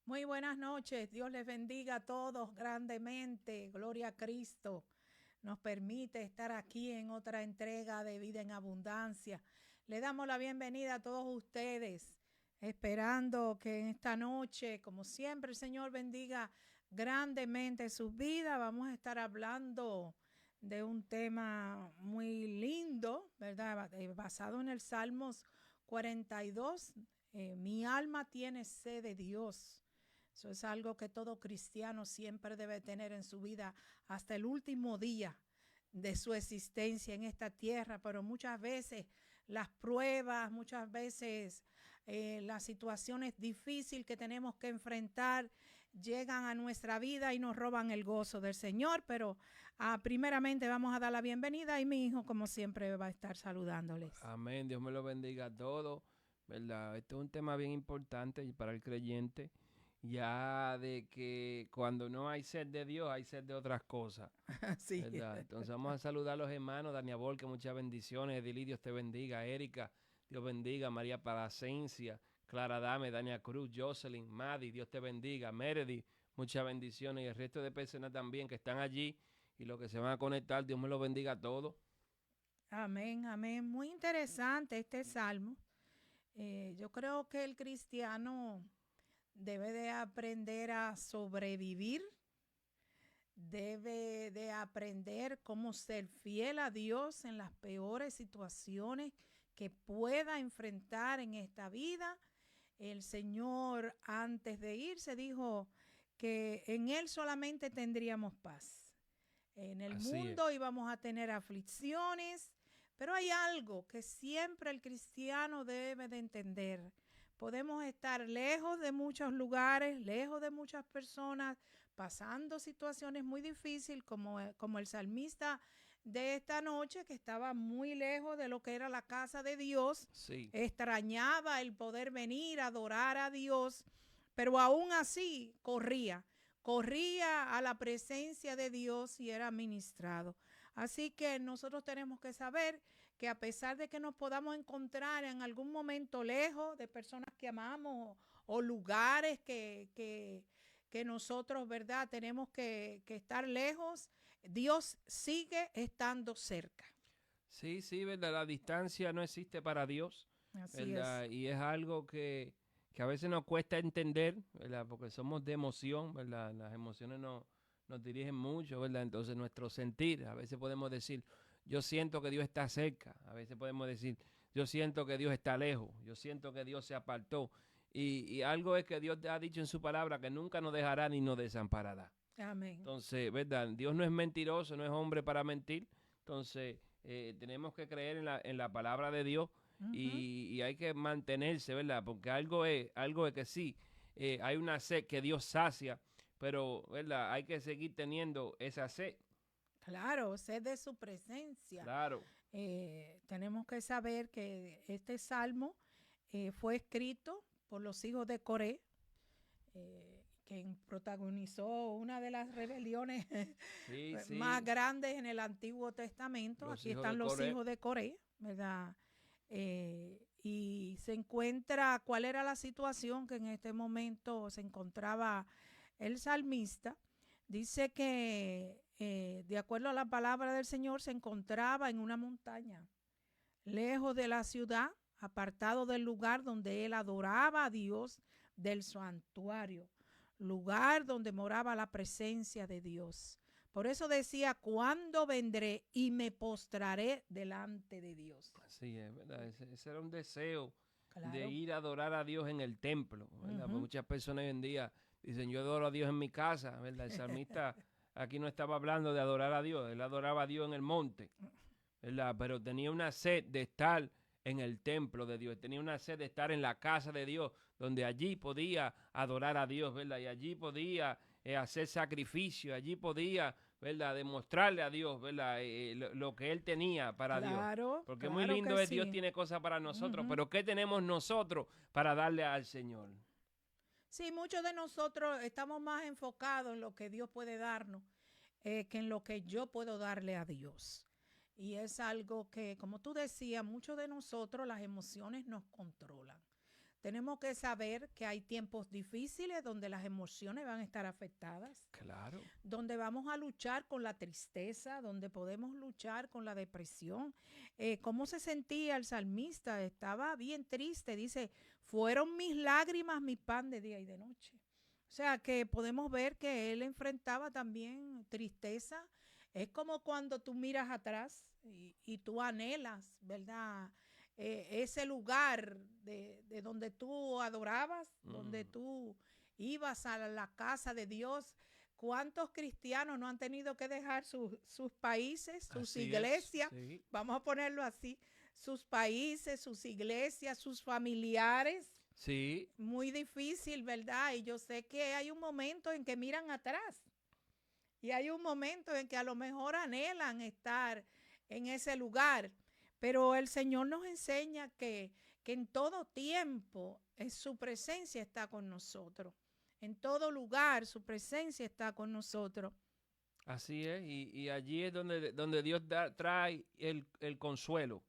Muy buenas noches. Dios les bendiga a todos grandemente. Gloria a Cristo. Nos permite estar aquí en otra entrega de Vida en Abundancia. Le damos la bienvenida a todos ustedes, esperando que en esta noche, como siempre, el Señor bendiga grandemente sus vidas. Vamos a estar hablando de un tema muy lindo, ¿verdad? Basado en el Salmos 42. Mi alma tiene sed de Dios. Eso es algo que todo cristiano siempre debe tener en su vida hasta el último día de su existencia en esta tierra, pero muchas veces las pruebas, muchas veces las situaciones difíciles que tenemos que enfrentar llegan a nuestra vida y nos roban el gozo del Señor, pero primeramente vamos a dar la bienvenida y mi hijo como siempre va a estar saludándoles. Amén, Dios me lo bendiga a todos, ¿verdad? Este es un tema bien importante para el creyente, ya de que cuando no hay sed de Dios, hay sed de otras cosas, Sí. ¿verdad? Entonces vamos a saludar a los hermanos, Dania Bol, que muchas bendiciones, Edilí, Dios te bendiga, Erika, Dios bendiga, María Palacencia, Clara Dame, Dania Cruz, Jocelyn, Madi, Dios te bendiga, Meredy, muchas bendiciones, y el resto de personas también que están allí y los que se van a conectar, Dios me lo bendiga a todos. Amén, amén. Muy interesante este salmo. Yo creo que el cristiano debe de aprender a sobrevivir, debe de aprender cómo ser fiel a Dios en las peores situaciones que pueda enfrentar en esta vida. El Señor antes de irse dijo que en Él solamente tendríamos paz. En el Así es. mundo íbamos a tener aflicciones, pero hay algo que siempre el cristiano debe de entender. Podemos estar lejos de muchos lugares, lejos de muchas personas, pasando situaciones muy difíciles, como el salmista de esta noche, que estaba muy lejos de lo que era la casa de Dios, Sí. extrañaba el poder venir a adorar a Dios, pero aún así corría a la presencia de Dios y era ministrado. Así que nosotros tenemos que saber que a pesar de que nos podamos encontrar en algún momento lejos de personas que amamos o lugares que nosotros, ¿verdad? Tenemos que estar lejos, Dios sigue estando cerca. Sí, sí, ¿verdad? La distancia no existe para Dios, Así es. ¿verdad? Y es algo que a veces nos cuesta entender, ¿verdad? Porque somos de emoción, ¿verdad? Las emociones nos dirigen mucho, ¿verdad? Entonces nuestro sentir, a veces podemos decir, yo siento que Dios está cerca, a veces podemos decir, yo siento que Dios está lejos, yo siento que Dios se apartó. Y algo es que Dios ha dicho en su palabra que nunca nos dejará ni nos desamparará. Amén. Entonces, ¿verdad? Dios no es mentiroso, no es hombre para mentir. Entonces, tenemos que creer en la palabra de Dios Ujú. y hay que mantenerse, ¿verdad? Porque algo es que sí, hay una sed que Dios sacia, pero, ¿verdad? Hay que seguir teniendo esa sed. Claro, sed de su presencia. Claro. Tenemos que saber que este salmo fue escrito por los hijos de Coré, quien protagonizó una de las rebeliones Sí, más sí. grandes en el Antiguo Testamento. Los Aquí hijos están de los Coré. hijos de Coré, ¿verdad? Y se encuentra cuál era la situación que en este momento se encontraba el salmista. Dice que, de acuerdo a la palabra del Señor, se encontraba en una montaña, lejos de la ciudad, apartado del lugar donde él adoraba a Dios, del santuario, lugar donde moraba la presencia de Dios. Por eso decía, ¿cuándo vendré y me postraré delante de Dios? Así es, ¿verdad? Ese era un deseo de Claro. ir a adorar a Dios en el templo, ¿verdad? Pues Ujú. muchas personas hoy en día dicen, yo adoro a Dios en mi casa, ¿verdad? El salmista aquí no estaba hablando de adorar a Dios, él adoraba a Dios en el monte, ¿verdad? Pero tenía una sed de estar en el templo de Dios, tenía una sed de estar en la casa de Dios, donde allí podía adorar a Dios, ¿verdad? Y allí podía hacer sacrificio, allí podía, ¿verdad? Demostrarle a Dios, ¿verdad? Lo que él tenía para Dios. Claro, Porque muy claro que lindo es Dios sí. tiene cosas para nosotros, Ujú. pero ¿qué tenemos nosotros para darle al Señor? Sí, muchos de nosotros estamos más enfocados en lo que Dios puede darnos que en lo que yo puedo darle a Dios. Y es algo que, como tú decías, muchos de nosotros las emociones nos controlan. tenemos que saber que hay tiempos difíciles donde las emociones van a estar afectadas. Claro. Donde vamos a luchar con la tristeza, donde podemos luchar con la depresión. ¿Cómo se sentía el salmista? Estaba bien triste. Dice, fueron mis lágrimas mi pan de día y de noche. O sea que podemos ver que él enfrentaba también tristeza. Es como cuando tú miras atrás y tú anhelas, ¿verdad? Ese lugar de donde tú adorabas, donde tú ibas a la casa de Dios. ¿Cuántos cristianos no han tenido que dejar sus países, sus iglesias? Sí. Vamos a ponerlo así, sus países, sus iglesias, sus familiares. Sí. Muy difícil, ¿verdad? Y yo sé que hay un momento en que miran atrás y hay un momento en que a lo mejor anhelan estar en ese lugar. Pero el Señor nos enseña que en todo tiempo su presencia está con nosotros. En todo lugar su presencia está con nosotros. Así es, y allí es donde Dios trae el consuelo,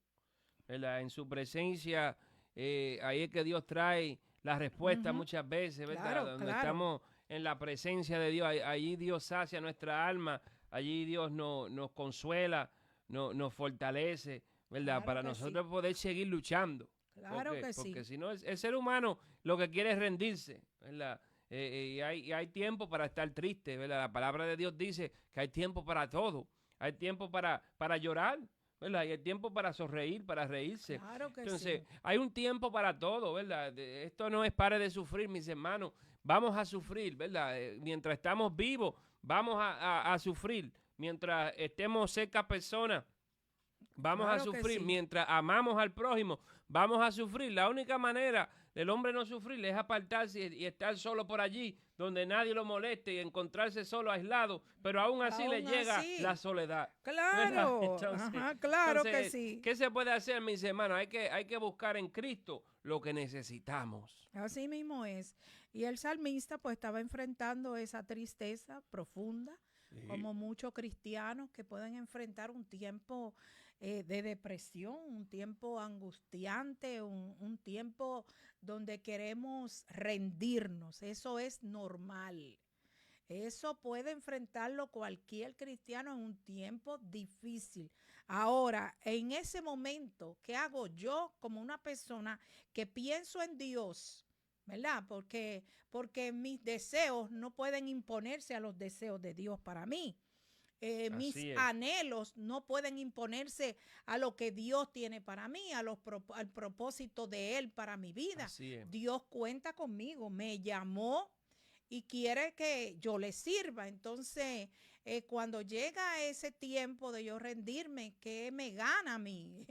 ¿verdad? En su presencia, ahí es que Dios trae la respuesta muchas veces, ¿verdad? Claro, donde estamos en la presencia de Dios, allí Dios sacia nuestra alma, allí Dios nos consuela, nos fortalece, ¿verdad? Claro para nosotros poder seguir luchando. Claro que sí. Porque si no, el ser humano lo que quiere es rendirse, ¿verdad? Y hay tiempo para estar triste, ¿verdad? La palabra de Dios dice que hay tiempo para todo. Hay tiempo para llorar, ¿verdad? Y hay tiempo para sonreír, para reírse. Claro que Entonces, sí. hay un tiempo para todo, ¿verdad? Esto no es pare de sufrir, mis hermanos. Vamos a sufrir, ¿verdad? Mientras estamos vivos, vamos a sufrir. Mientras estemos cerca a personas, vamos a sufrir. Sí. Mientras amamos al prójimo, vamos a sufrir. La única manera del hombre no sufrir es apartarse y estar solo por allí, donde nadie lo moleste y encontrarse solo, aislado, pero aún así le llega la soledad. Claro, claro que sí. ¿Qué se puede hacer, mis hermanos? Hay que buscar en Cristo lo que necesitamos. Así mismo es. Y el salmista pues estaba enfrentando esa tristeza profunda, como muchos cristianos que pueden enfrentar un tiempo de depresión, un tiempo angustiante, un tiempo donde queremos rendirnos. Eso es normal. Eso puede enfrentarlo cualquier cristiano en un tiempo difícil. Ahora, en ese momento, ¿qué hago yo como una persona que pienso en Dios? ¿Verdad? Porque mis deseos no pueden imponerse a los deseos de Dios para mí. Mis anhelos no pueden imponerse a lo que Dios tiene para mí, al propósito de Él para mi vida. Dios cuenta conmigo, me llamó y quiere que yo le sirva. Entonces, cuando llega ese tiempo de yo rendirme, ¿qué me gana a mí?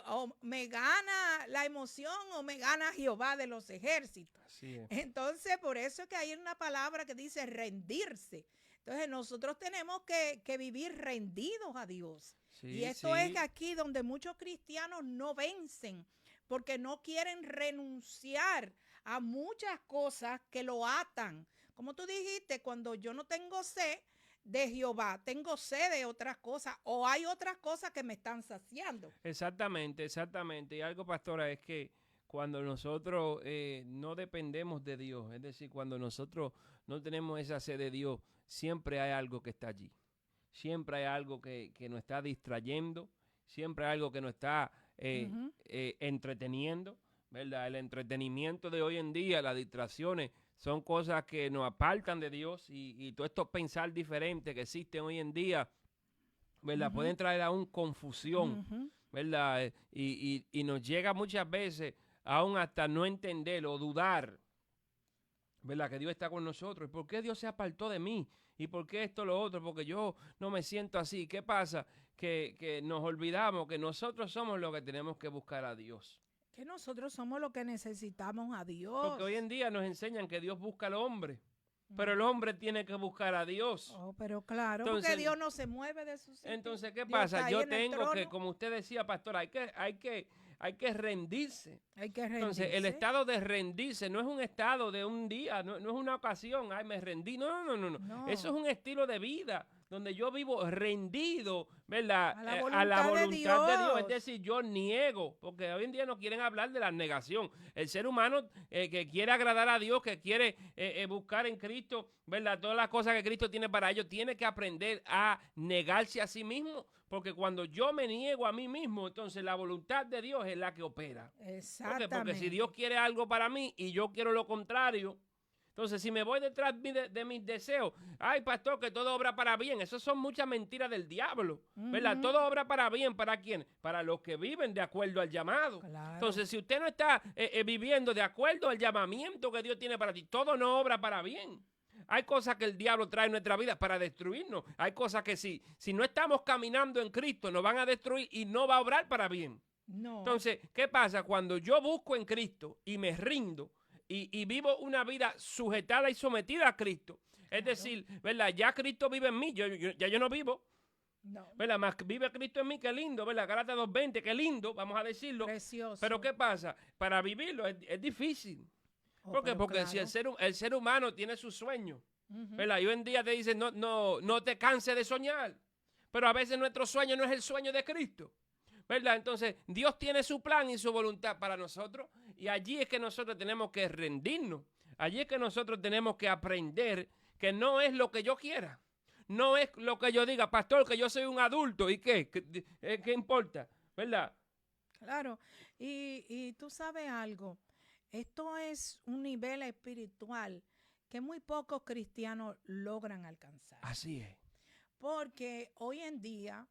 O me gana la emoción o me gana Jehová de los ejércitos. Entonces, por eso es que hay una palabra que dice rendirse. Entonces, nosotros tenemos que vivir rendidos a Dios. Y esto es aquí donde muchos cristianos no vencen, porque no quieren renunciar a muchas cosas que lo atan. Como tú dijiste, cuando yo no tengo sed de Jehová, tengo sed de otras cosas, o hay otras cosas que me están saciando. Exactamente. Y algo, pastora, es que cuando nosotros no dependemos de Dios, es decir, cuando nosotros no tenemos esa sed de Dios, siempre hay algo que está allí. Siempre hay algo que nos está distrayendo, siempre hay algo que nos está entreteniendo, ¿verdad? El entretenimiento de hoy en día, las distracciones, son cosas que nos apartan de Dios y todo esto pensar diferente que existen hoy en día, ¿verdad? Pueden traer aún confusión, ¿verdad? Y nos llega muchas veces aún hasta no entender o dudar, ¿verdad? Que Dios está con nosotros. ¿Y por qué Dios se apartó de mí? ¿Y por qué esto lo otro? Porque yo no me siento así. ¿Qué pasa? Que nos olvidamos que nosotros somos los que tenemos que buscar a Dios. Que nosotros somos los que necesitamos a Dios. Porque hoy en día nos enseñan que Dios busca al hombre. Pero el hombre tiene que buscar a Dios. Oh, pero claro, entonces, porque Dios no se mueve de su sitio. Entonces, ¿qué pasa? Yo tengo que, como usted decía, pastor, hay que rendirse. Hay que rendirse. Entonces, el estado de rendirse no es un estado de un día, no es una ocasión, ay, me rendí. No. Eso es un estilo de vida, donde yo vivo rendido, ¿verdad? A la a la voluntad de Dios. Es Dios. decir, yo niego, porque hoy en día no quieren hablar de la negación. El ser humano que quiere agradar a Dios, que quiere buscar en Cristo, ¿verdad? Todas las cosas que Cristo tiene para ellos, tiene que aprender a negarse a sí mismo, porque cuando yo me niego a mí mismo, entonces la voluntad de Dios es la que opera. Exactamente. Porque si Dios quiere algo para mí y yo quiero lo contrario, entonces si me voy detrás de mis deseos, ay pastor, que todo obra para bien, eso son muchas mentiras del diablo, ¿verdad? Todo obra para bien, ¿para quién? Para los que viven de acuerdo al llamado. Claro. Entonces si usted no está viviendo de acuerdo al llamamiento que Dios tiene para ti, todo no obra para bien. Hay cosas que el diablo trae en nuestra vida para destruirnos. Hay cosas que si no estamos caminando en Cristo nos van a destruir y no va a obrar para bien. No. Entonces, ¿qué pasa? Cuando yo busco en Cristo y me rindo y vivo una vida sujetada y sometida a Cristo, es decir, ¿verdad? Ya Cristo vive en mí, ya yo no vivo. No. ¿Verdad? Más vive Cristo en mí, qué lindo, ¿verdad? Gálatas 2:20, qué lindo, vamos a decirlo. Precioso. Pero ¿qué pasa? Para vivirlo es difícil. ¿Por qué? Porque claro. si el ser humano tiene sus sueños, ¿verdad? Y hoy en día te dicen, no te canses de soñar. Pero a veces nuestro sueño no es el sueño de Cristo, ¿verdad? Entonces, Dios tiene su plan y su voluntad para nosotros. Y allí es que nosotros tenemos que rendirnos. Allí es que nosotros tenemos que aprender que no es lo que yo quiera. No es lo que yo diga, pastor, que yo soy un adulto. ¿Y qué? ¿Qué importa? ¿Verdad? Claro. Y tú sabes algo. Esto es un nivel espiritual que muy pocos cristianos logran alcanzar. Así es. Porque hoy en día,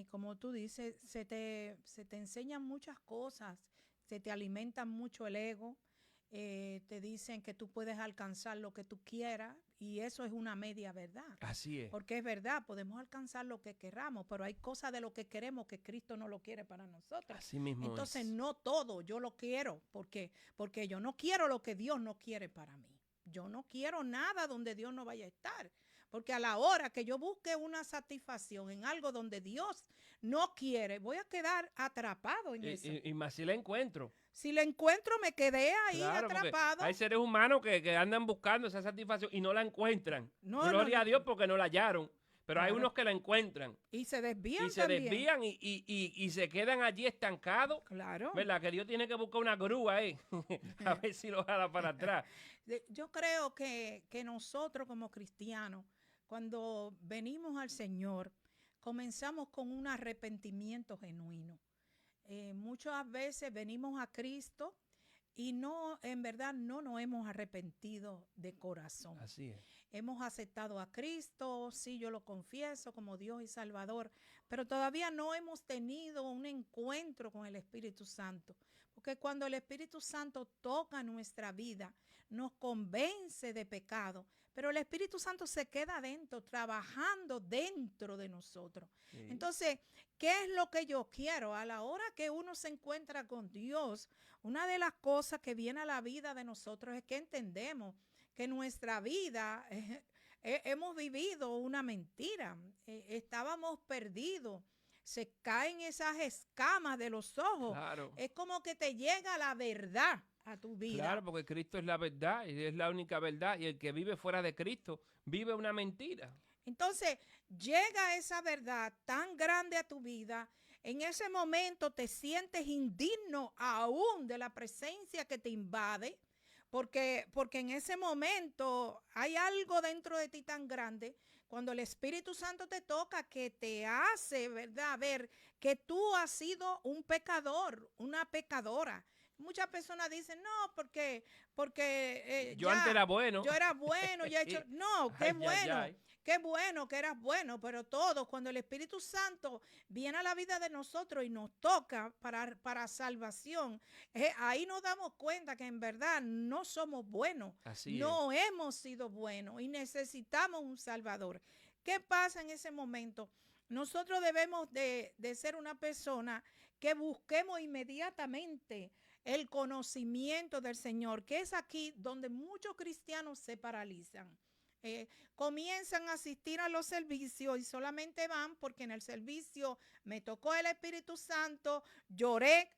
como tú dices, se te enseñan muchas cosas, se te alimentan mucho el ego, te dicen que tú puedes alcanzar lo que tú quieras y eso es una media verdad. Porque es. Porque es verdad, podemos alcanzar lo que queramos, pero hay cosas de lo que queremos que Cristo no lo quiere para nosotros. Así mismo. Entonces no todo yo lo quiero, porque yo no quiero lo que Dios no quiere para mí. Yo no quiero nada donde Dios no vaya a estar. Porque a la hora que yo busque una satisfacción en algo donde Dios no quiere, voy a quedar atrapado en eso. Y más si la encuentro. Si la encuentro, me quedé ahí atrapado. Hay seres humanos que andan buscando esa satisfacción y no la encuentran. Gloria a Dios porque no la hallaron. Pero hay unos que la encuentran. Y se desvían y se quedan allí estancados. Claro. ¿Verdad? Que Dios tiene que buscar una grúa a ver si lo jala para atrás. Yo creo que nosotros como cristianos, cuando venimos al Señor, comenzamos con un arrepentimiento genuino. Muchas veces venimos a Cristo y en verdad no nos hemos arrepentido de corazón. Así es. Hemos aceptado a Cristo, sí, yo lo confieso como Dios y Salvador, pero todavía no hemos tenido un encuentro con el Espíritu Santo. Porque cuando el Espíritu Santo toca nuestra vida, nos convence de pecado, pero el Espíritu Santo se queda dentro, trabajando dentro de nosotros. Sí. Entonces, ¿qué es lo que yo quiero? A la hora que uno se encuentra con Dios, una de las cosas que viene a la vida de nosotros es que entendemos que nuestra vida hemos vivido una mentira, estábamos perdidos. Se caen esas escamas de los ojos. Claro. Es como que te llega la verdad a tu vida. Claro, porque Cristo es la verdad y es la única verdad. Y el que vive fuera de Cristo vive una mentira. Entonces, llega esa verdad tan grande a tu vida. En ese momento te sientes indigno aún de la presencia que te invade. Porque en ese momento hay algo dentro de ti tan grande. Cuando el Espíritu Santo te toca, que te hace, ¿verdad?, ver que tú has sido un pecador, una pecadora. Muchas personas dicen, no, porque yo antes era bueno. Yo era bueno, ya he hecho. No, qué bueno. Qué bueno que eras bueno, pero todos, cuando el Espíritu Santo viene a la vida de nosotros y nos toca para salvación, ahí nos damos cuenta que en verdad no somos buenos, no hemos sido buenos y necesitamos un Salvador. ¿Qué pasa en ese momento? Nosotros debemos de ser una persona que busquemos inmediatamente el conocimiento del Señor, que es aquí donde muchos cristianos se paralizan. Comienzan a asistir a los servicios y solamente van porque en el servicio me tocó el Espíritu Santo, lloré,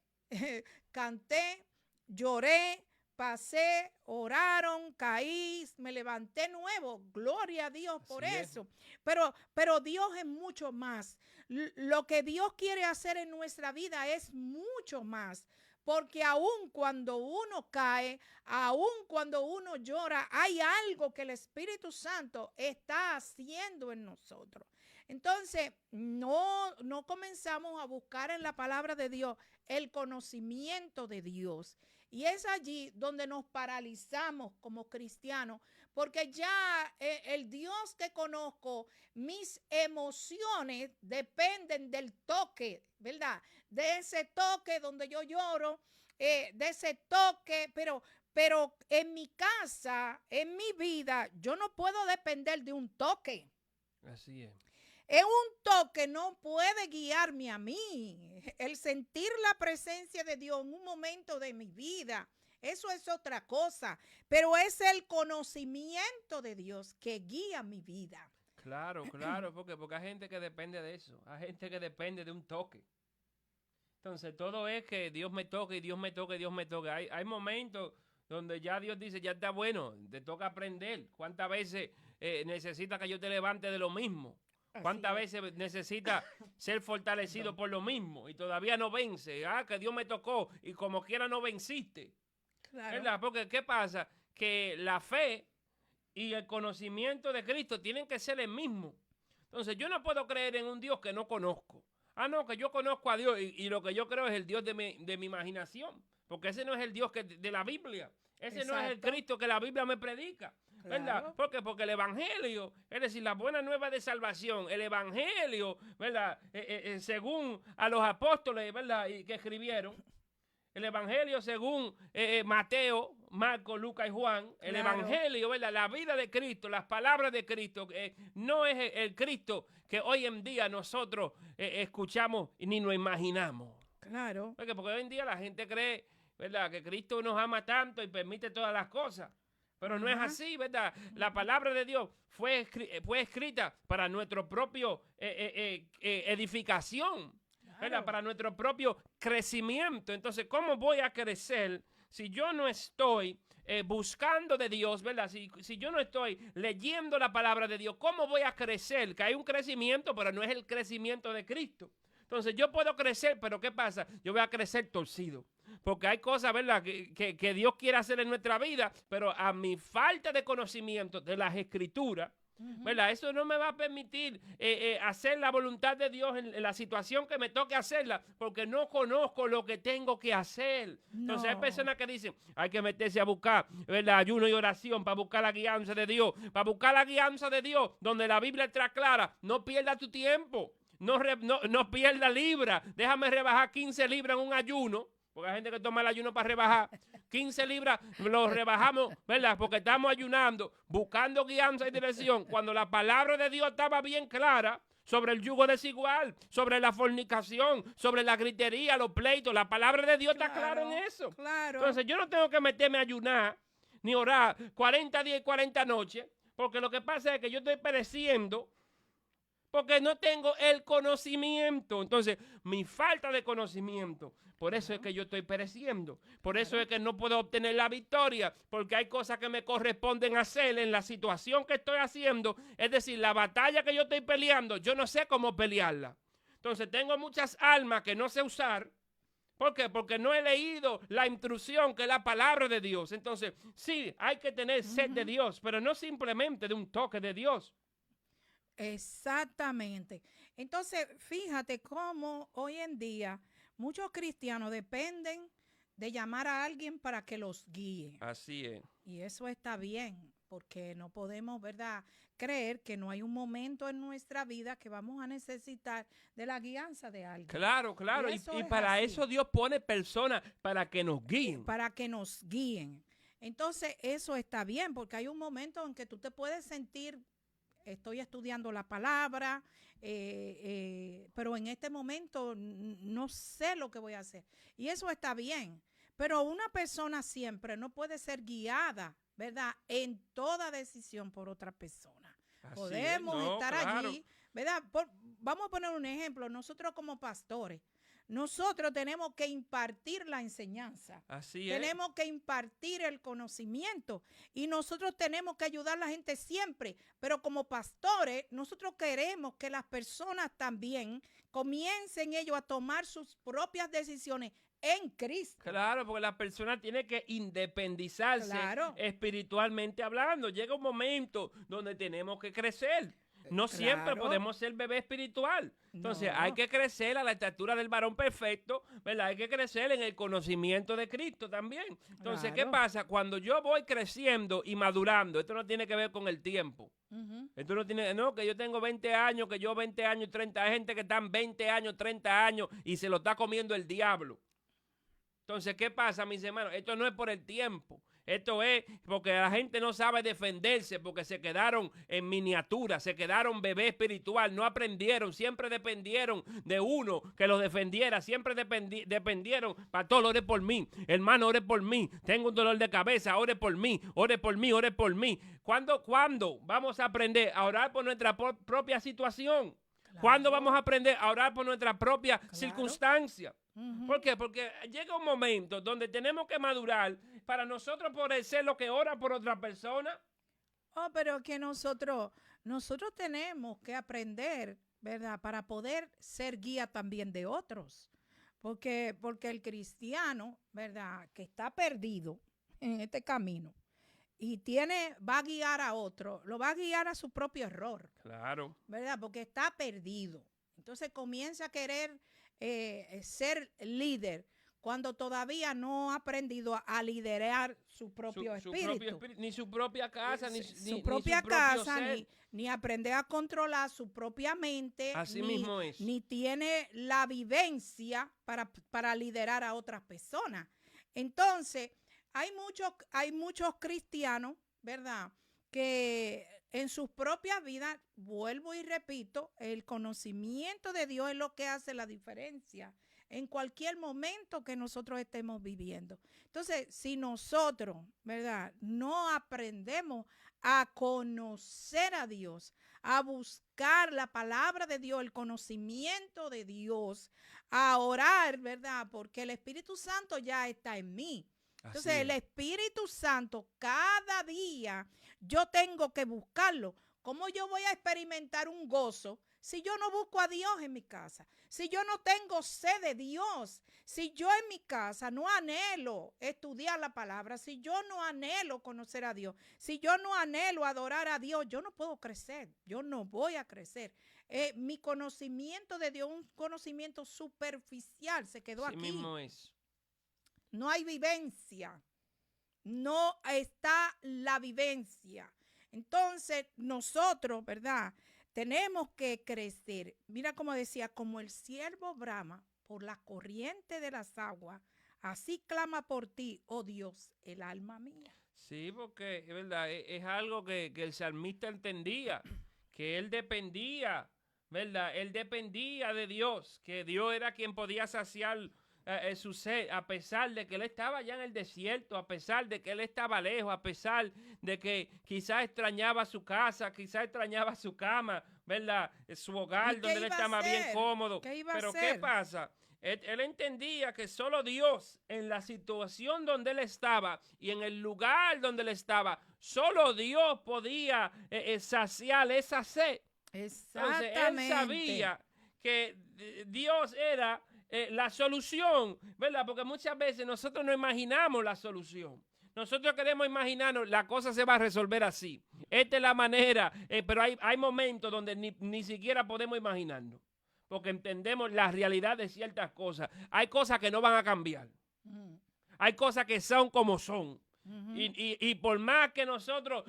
canté, lloré, pasé, oraron, caí, me levanté nuevo. Gloria a Dios por eso. Pero Dios es mucho más. Lo que Dios quiere hacer en nuestra vida es mucho más. Porque aun cuando uno cae, aun cuando uno llora, hay algo que el Espíritu Santo está haciendo en nosotros. Entonces, no comenzamos a buscar en la palabra de Dios el conocimiento de Dios. Y es allí donde nos paralizamos como cristianos, porque ya el Dios que conozco, mis emociones dependen del toque, ¿verdad? De ese toque donde yo lloro, de ese toque, pero en mi casa, en mi vida, yo no puedo depender de un toque. Así es. Un toque no puede guiarme a mí. El sentir la presencia de Dios en un momento de mi vida, eso es otra cosa. Pero es el conocimiento de Dios que guía mi vida. Claro, porque hay gente que depende de eso. Hay gente que depende de un toque. Entonces, todo es que Dios me toque y Dios me toque y Dios me toque. Hay momentos donde ya Dios dice, ya está bueno, te toca aprender. ¿Cuántas veces necesitas que yo te levante de lo mismo? ¿Cuántas veces necesita ser fortalecido por lo mismo y todavía no vence? Que Dios me tocó y como quiera no venciste. Claro. ¿Verdad? Porque ¿qué pasa? Que la fe y el conocimiento de Cristo tienen que ser el mismo. Entonces yo no puedo creer en un Dios que no conozco. No, que yo conozco a Dios y lo que yo creo es el Dios de mi imaginación. Porque ese no es el Dios de la Biblia. Ese Exacto. No es el Cristo que la Biblia me predica. ¿Verdad? Claro. Porque el evangelio, es decir, la buena nueva de salvación, el evangelio, ¿verdad? Según a los apóstoles, ¿verdad? Y que escribieron, el evangelio según Mateo, Marcos, Lucas y Juan, el Claro. evangelio, ¿verdad? La vida de Cristo, las palabras de Cristo, no es el Cristo que hoy en día nosotros escuchamos ni nos imaginamos. Claro. Porque hoy en día la gente cree, ¿verdad? Que Cristo nos ama tanto y permite todas las cosas. Pero no es así, ¿verdad? La palabra de Dios fue escrita para nuestro propio edificación, ¿verdad? Claro. Para nuestro propio crecimiento. Entonces, ¿cómo voy a crecer si yo no estoy buscando de Dios, ¿verdad? Si yo no estoy leyendo la palabra de Dios, ¿cómo voy a crecer? Que hay un crecimiento, pero no es el crecimiento de Cristo. Entonces, yo puedo crecer, pero ¿qué pasa? Yo voy a crecer torcido. Porque hay cosas, ¿verdad?, que Dios quiere hacer en nuestra vida, pero a mi falta de conocimiento de las Escrituras, ¿verdad? Eso no me va a permitir hacer la voluntad de Dios en la situación que me toque hacerla, porque no conozco lo que tengo que hacer. Entonces hay personas que dicen, hay que meterse a buscar, ¿verdad?, ayuno y oración para buscar la guianza de Dios. Para buscar la guianza de Dios, donde la Biblia está clara, no pierdas tu tiempo, no pierdas libras. Déjame rebajar 15 libras en un ayuno. Porque hay gente que toma el ayuno para rebajar. 15 libras lo rebajamos, ¿verdad? Porque estamos ayunando, buscando guianza y dirección. Cuando la palabra de Dios estaba bien clara sobre el yugo desigual, sobre la fornicación, sobre la gritería, los pleitos. La palabra de Dios está clara en eso. Claro. Entonces yo no tengo que meterme a ayunar ni orar 40 días y 40 noches. Porque lo que pasa es que yo estoy pereciendo porque no tengo el conocimiento. Entonces, mi falta de conocimiento, por eso es que yo estoy pereciendo. Por eso es que no puedo obtener la victoria, porque hay cosas que me corresponden hacer en la situación que estoy haciendo. Es decir, la batalla que yo estoy peleando, yo no sé cómo pelearla. Entonces, tengo muchas armas que no sé usar. ¿Por qué? Porque no he leído la instrucción que es la palabra de Dios. Entonces, sí, hay que tener sed de Dios, pero no simplemente de un toque de Dios. Exactamente. Entonces, fíjate cómo hoy en día muchos cristianos dependen de llamar a alguien para que los guíe. Así es. Y eso está bien, porque no podemos, ¿verdad?, creer que no hay un momento en nuestra vida que vamos a necesitar de la guianza de alguien. Claro. Y para eso Dios pone personas para que nos guíen. Para que nos guíen. Entonces, eso está bien, porque hay un momento en que tú te puedes sentir, estoy estudiando la palabra, pero en este momento no sé lo que voy a hacer. Y eso está bien. Pero una persona siempre no puede ser guiada, ¿verdad?, en toda decisión por otra persona. Así podemos estar allí, ¿verdad? Vamos a poner un ejemplo. Nosotros como pastores, nosotros tenemos que impartir la enseñanza. Así es. Tenemos que impartir el conocimiento y nosotros tenemos que ayudar a la gente siempre. Pero como pastores, nosotros queremos que las personas también comiencen ellos a tomar sus propias decisiones en Cristo. Claro, porque la persona tiene que independizarse espiritualmente hablando. Llega un momento donde tenemos que crecer. No siempre podemos ser bebé espiritual. Entonces hay que crecer a la estatura del varón perfecto, ¿verdad? Hay que crecer en el conocimiento de Cristo también. Entonces, ¿qué pasa? Cuando yo voy creciendo y madurando, esto no tiene que ver con el tiempo. Esto no tiene, no, que yo tengo 20 años, que yo 20 años, 30, hay gente que están 20 años, 30 años y se lo está comiendo el diablo. Entonces, ¿qué pasa, mis hermanos? Esto no es por el tiempo. Esto es porque la gente no sabe defenderse, porque se quedaron en miniatura, se quedaron bebé espiritual, no aprendieron, siempre dependieron de uno que los defendiera, siempre dependieron, pastor, ore por mí, hermano, ore por mí, tengo un dolor de cabeza, ore por mí, ore por mí, ore por mí. ¿Cuándo vamos a aprender a orar por nuestra propia situación? ¿Cuándo vamos a aprender a orar por nuestra propia circunstancia? ¿Por qué? Porque llega un momento donde tenemos que madurar para nosotros poder ser lo que ora por otra persona. Oh, pero que nosotros tenemos que aprender, ¿verdad? Para poder ser guía también de otros. Porque el cristiano, ¿verdad? Que está perdido en este camino y va a guiar a otro, lo va a guiar a su propio error. Claro. ¿Verdad? Porque está perdido. Entonces comienza a querer ser líder cuando todavía no ha aprendido a liderar su propio espíritu. Ni su propia casa, ni aprender a controlar su propia mente. Así mismo es. Ni tiene la vivencia para liderar a otras personas. Entonces, hay muchos cristianos, ¿verdad?, que en sus propias vidas, vuelvo y repito, el conocimiento de Dios es lo que hace la diferencia en cualquier momento que nosotros estemos viviendo. Entonces, si nosotros, ¿verdad?, no aprendemos a conocer a Dios, a buscar la palabra de Dios, el conocimiento de Dios, a orar, ¿verdad?, porque el Espíritu Santo ya está en mí. Entonces, el Espíritu Santo, cada día yo tengo que buscarlo. ¿Cómo yo voy a experimentar un gozo si yo no busco a Dios en mi casa? Si yo no tengo sed de Dios, si yo en mi casa no anhelo estudiar la palabra, si yo no anhelo conocer a Dios, si yo no anhelo adorar a Dios, yo no puedo crecer, yo no voy a crecer. Mi conocimiento de Dios, un conocimiento superficial, se quedó aquí. Así mismo es. No hay vivencia, no está la vivencia. Entonces, nosotros, ¿verdad?, tenemos que crecer. Mira cómo decía, como el ciervo brama por la corriente de las aguas, así clama por ti, oh Dios, el alma mía. Sí, porque es verdad, es algo que el salmista entendía, que él dependía, ¿verdad? Él dependía de Dios, que Dios era quien podía saciar su sed, a pesar de que él estaba allá en el desierto, a pesar de que él estaba lejos, a pesar de que quizás extrañaba su casa, quizás extrañaba su cama, ¿verdad? Su hogar donde él estaba bien cómodo. Pero ¿qué pasa? Él entendía que solo Dios, en la situación donde él estaba y en el lugar donde él estaba, solo Dios podía saciar esa sed. Exactamente. Entonces él sabía que Dios era la solución, ¿verdad? Porque muchas veces nosotros no imaginamos la solución. Nosotros queremos imaginarnos, la cosa se va a resolver así. Esta es la manera, pero hay momentos donde ni siquiera podemos imaginarnos. Porque entendemos la realidad de ciertas cosas. Hay cosas que no van a cambiar. Hay cosas que son como son. Y por más que nosotros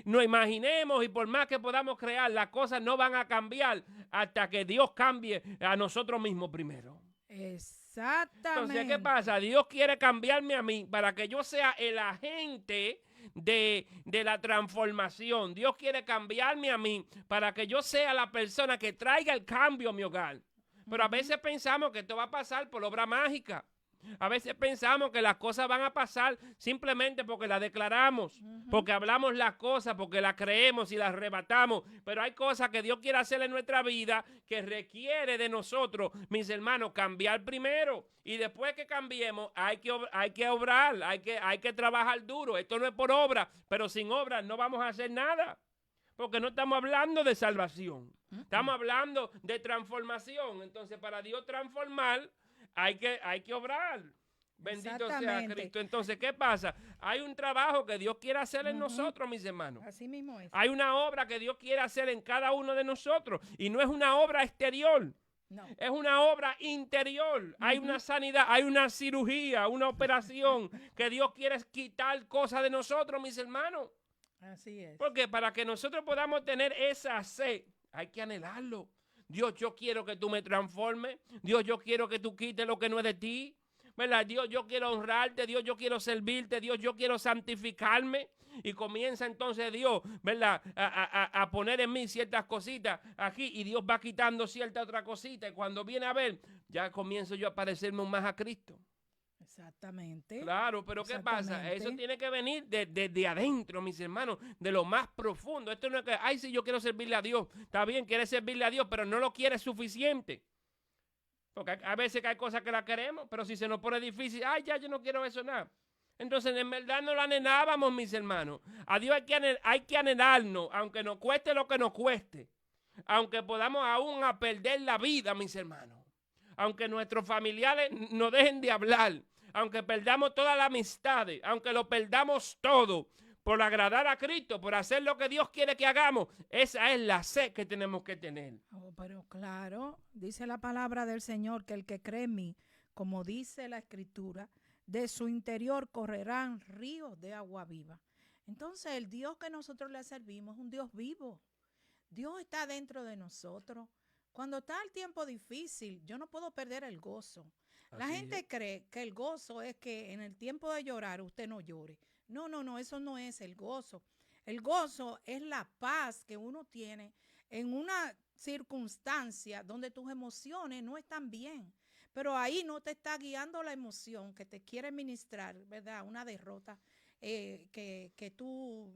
nos imaginemos y por más que podamos crear, las cosas no van a cambiar hasta que Dios cambie a nosotros mismos primero. Exactamente. Entonces, ¿qué pasa? Dios quiere cambiarme a mí para que yo sea el agente de la transformación. Dios quiere cambiarme a mí para que yo sea la persona que traiga el cambio a mi hogar. Pero a veces pensamos que esto va a pasar por obra mágica. A veces pensamos que las cosas van a pasar simplemente porque las declaramos, porque hablamos las cosas, porque las creemos y las arrebatamos. Pero hay cosas que Dios quiere hacer en nuestra vida que requiere de nosotros, mis hermanos, cambiar primero. Y después que cambiemos, hay que obrar, hay que trabajar duro. Esto no es por obra, pero sin obra no vamos a hacer nada. Porque no estamos hablando de salvación. Estamos hablando de transformación. Entonces, para Dios transformar, hay que obrar. Bendito sea Cristo. Entonces, ¿qué pasa? Hay un trabajo que Dios quiere hacer en nosotros, mis hermanos. Así mismo es. Hay una obra que Dios quiere hacer en cada uno de nosotros. Y no es una obra exterior. No. Es una obra interior. Hay una sanidad, hay una cirugía, una operación que Dios quiere quitar cosas de nosotros, mis hermanos. Así es. Porque para que nosotros podamos tener esa sed, hay que anhelarlo. Dios, yo quiero que tú me transformes. Dios, yo quiero que tú quites lo que no es de ti. ¿Verdad? Dios, yo quiero honrarte. Dios, yo quiero servirte. Dios, yo quiero santificarme. Y comienza entonces Dios, ¿verdad? A poner en mí ciertas cositas aquí. Y Dios va quitando cierta otra cosita. Y cuando viene a ver, ya comienzo yo a parecerme más a Cristo. Exactamente. Claro, pero ¿qué pasa? Eso tiene que venir de adentro, mis hermanos, de lo más profundo. Esto no es que, ay, sí, yo quiero servirle a Dios. Está bien, quieres servirle a Dios, pero no lo quieres suficiente. Porque a veces que hay cosas que la queremos, pero si se nos pone difícil, ay, ya, yo no quiero eso nada. Entonces, en verdad no lo anhelábamos, mis hermanos. A Dios hay que anhelarnos, aunque nos cueste lo que nos cueste. Aunque podamos aún a perder la vida, mis hermanos. Aunque nuestros familiares no dejen de hablar. Aunque perdamos todas las amistades, aunque lo perdamos todo, por agradar a Cristo, por hacer lo que Dios quiere que hagamos, esa es la sed que tenemos que tener. Oh, pero claro, dice la palabra del Señor que el que cree en mí, como dice la Escritura, de su interior correrán ríos de agua viva. Entonces el Dios que nosotros le servimos es un Dios vivo. Dios está dentro de nosotros. Cuando está el tiempo difícil, yo no puedo perder el gozo. La gente cree que el gozo es que en el tiempo de llorar usted no llore. No, eso no es el gozo. El gozo es la paz que uno tiene en una circunstancia donde tus emociones no están bien. Pero ahí no te está guiando la emoción que te quiere ministrar, ¿verdad? Una derrota que tú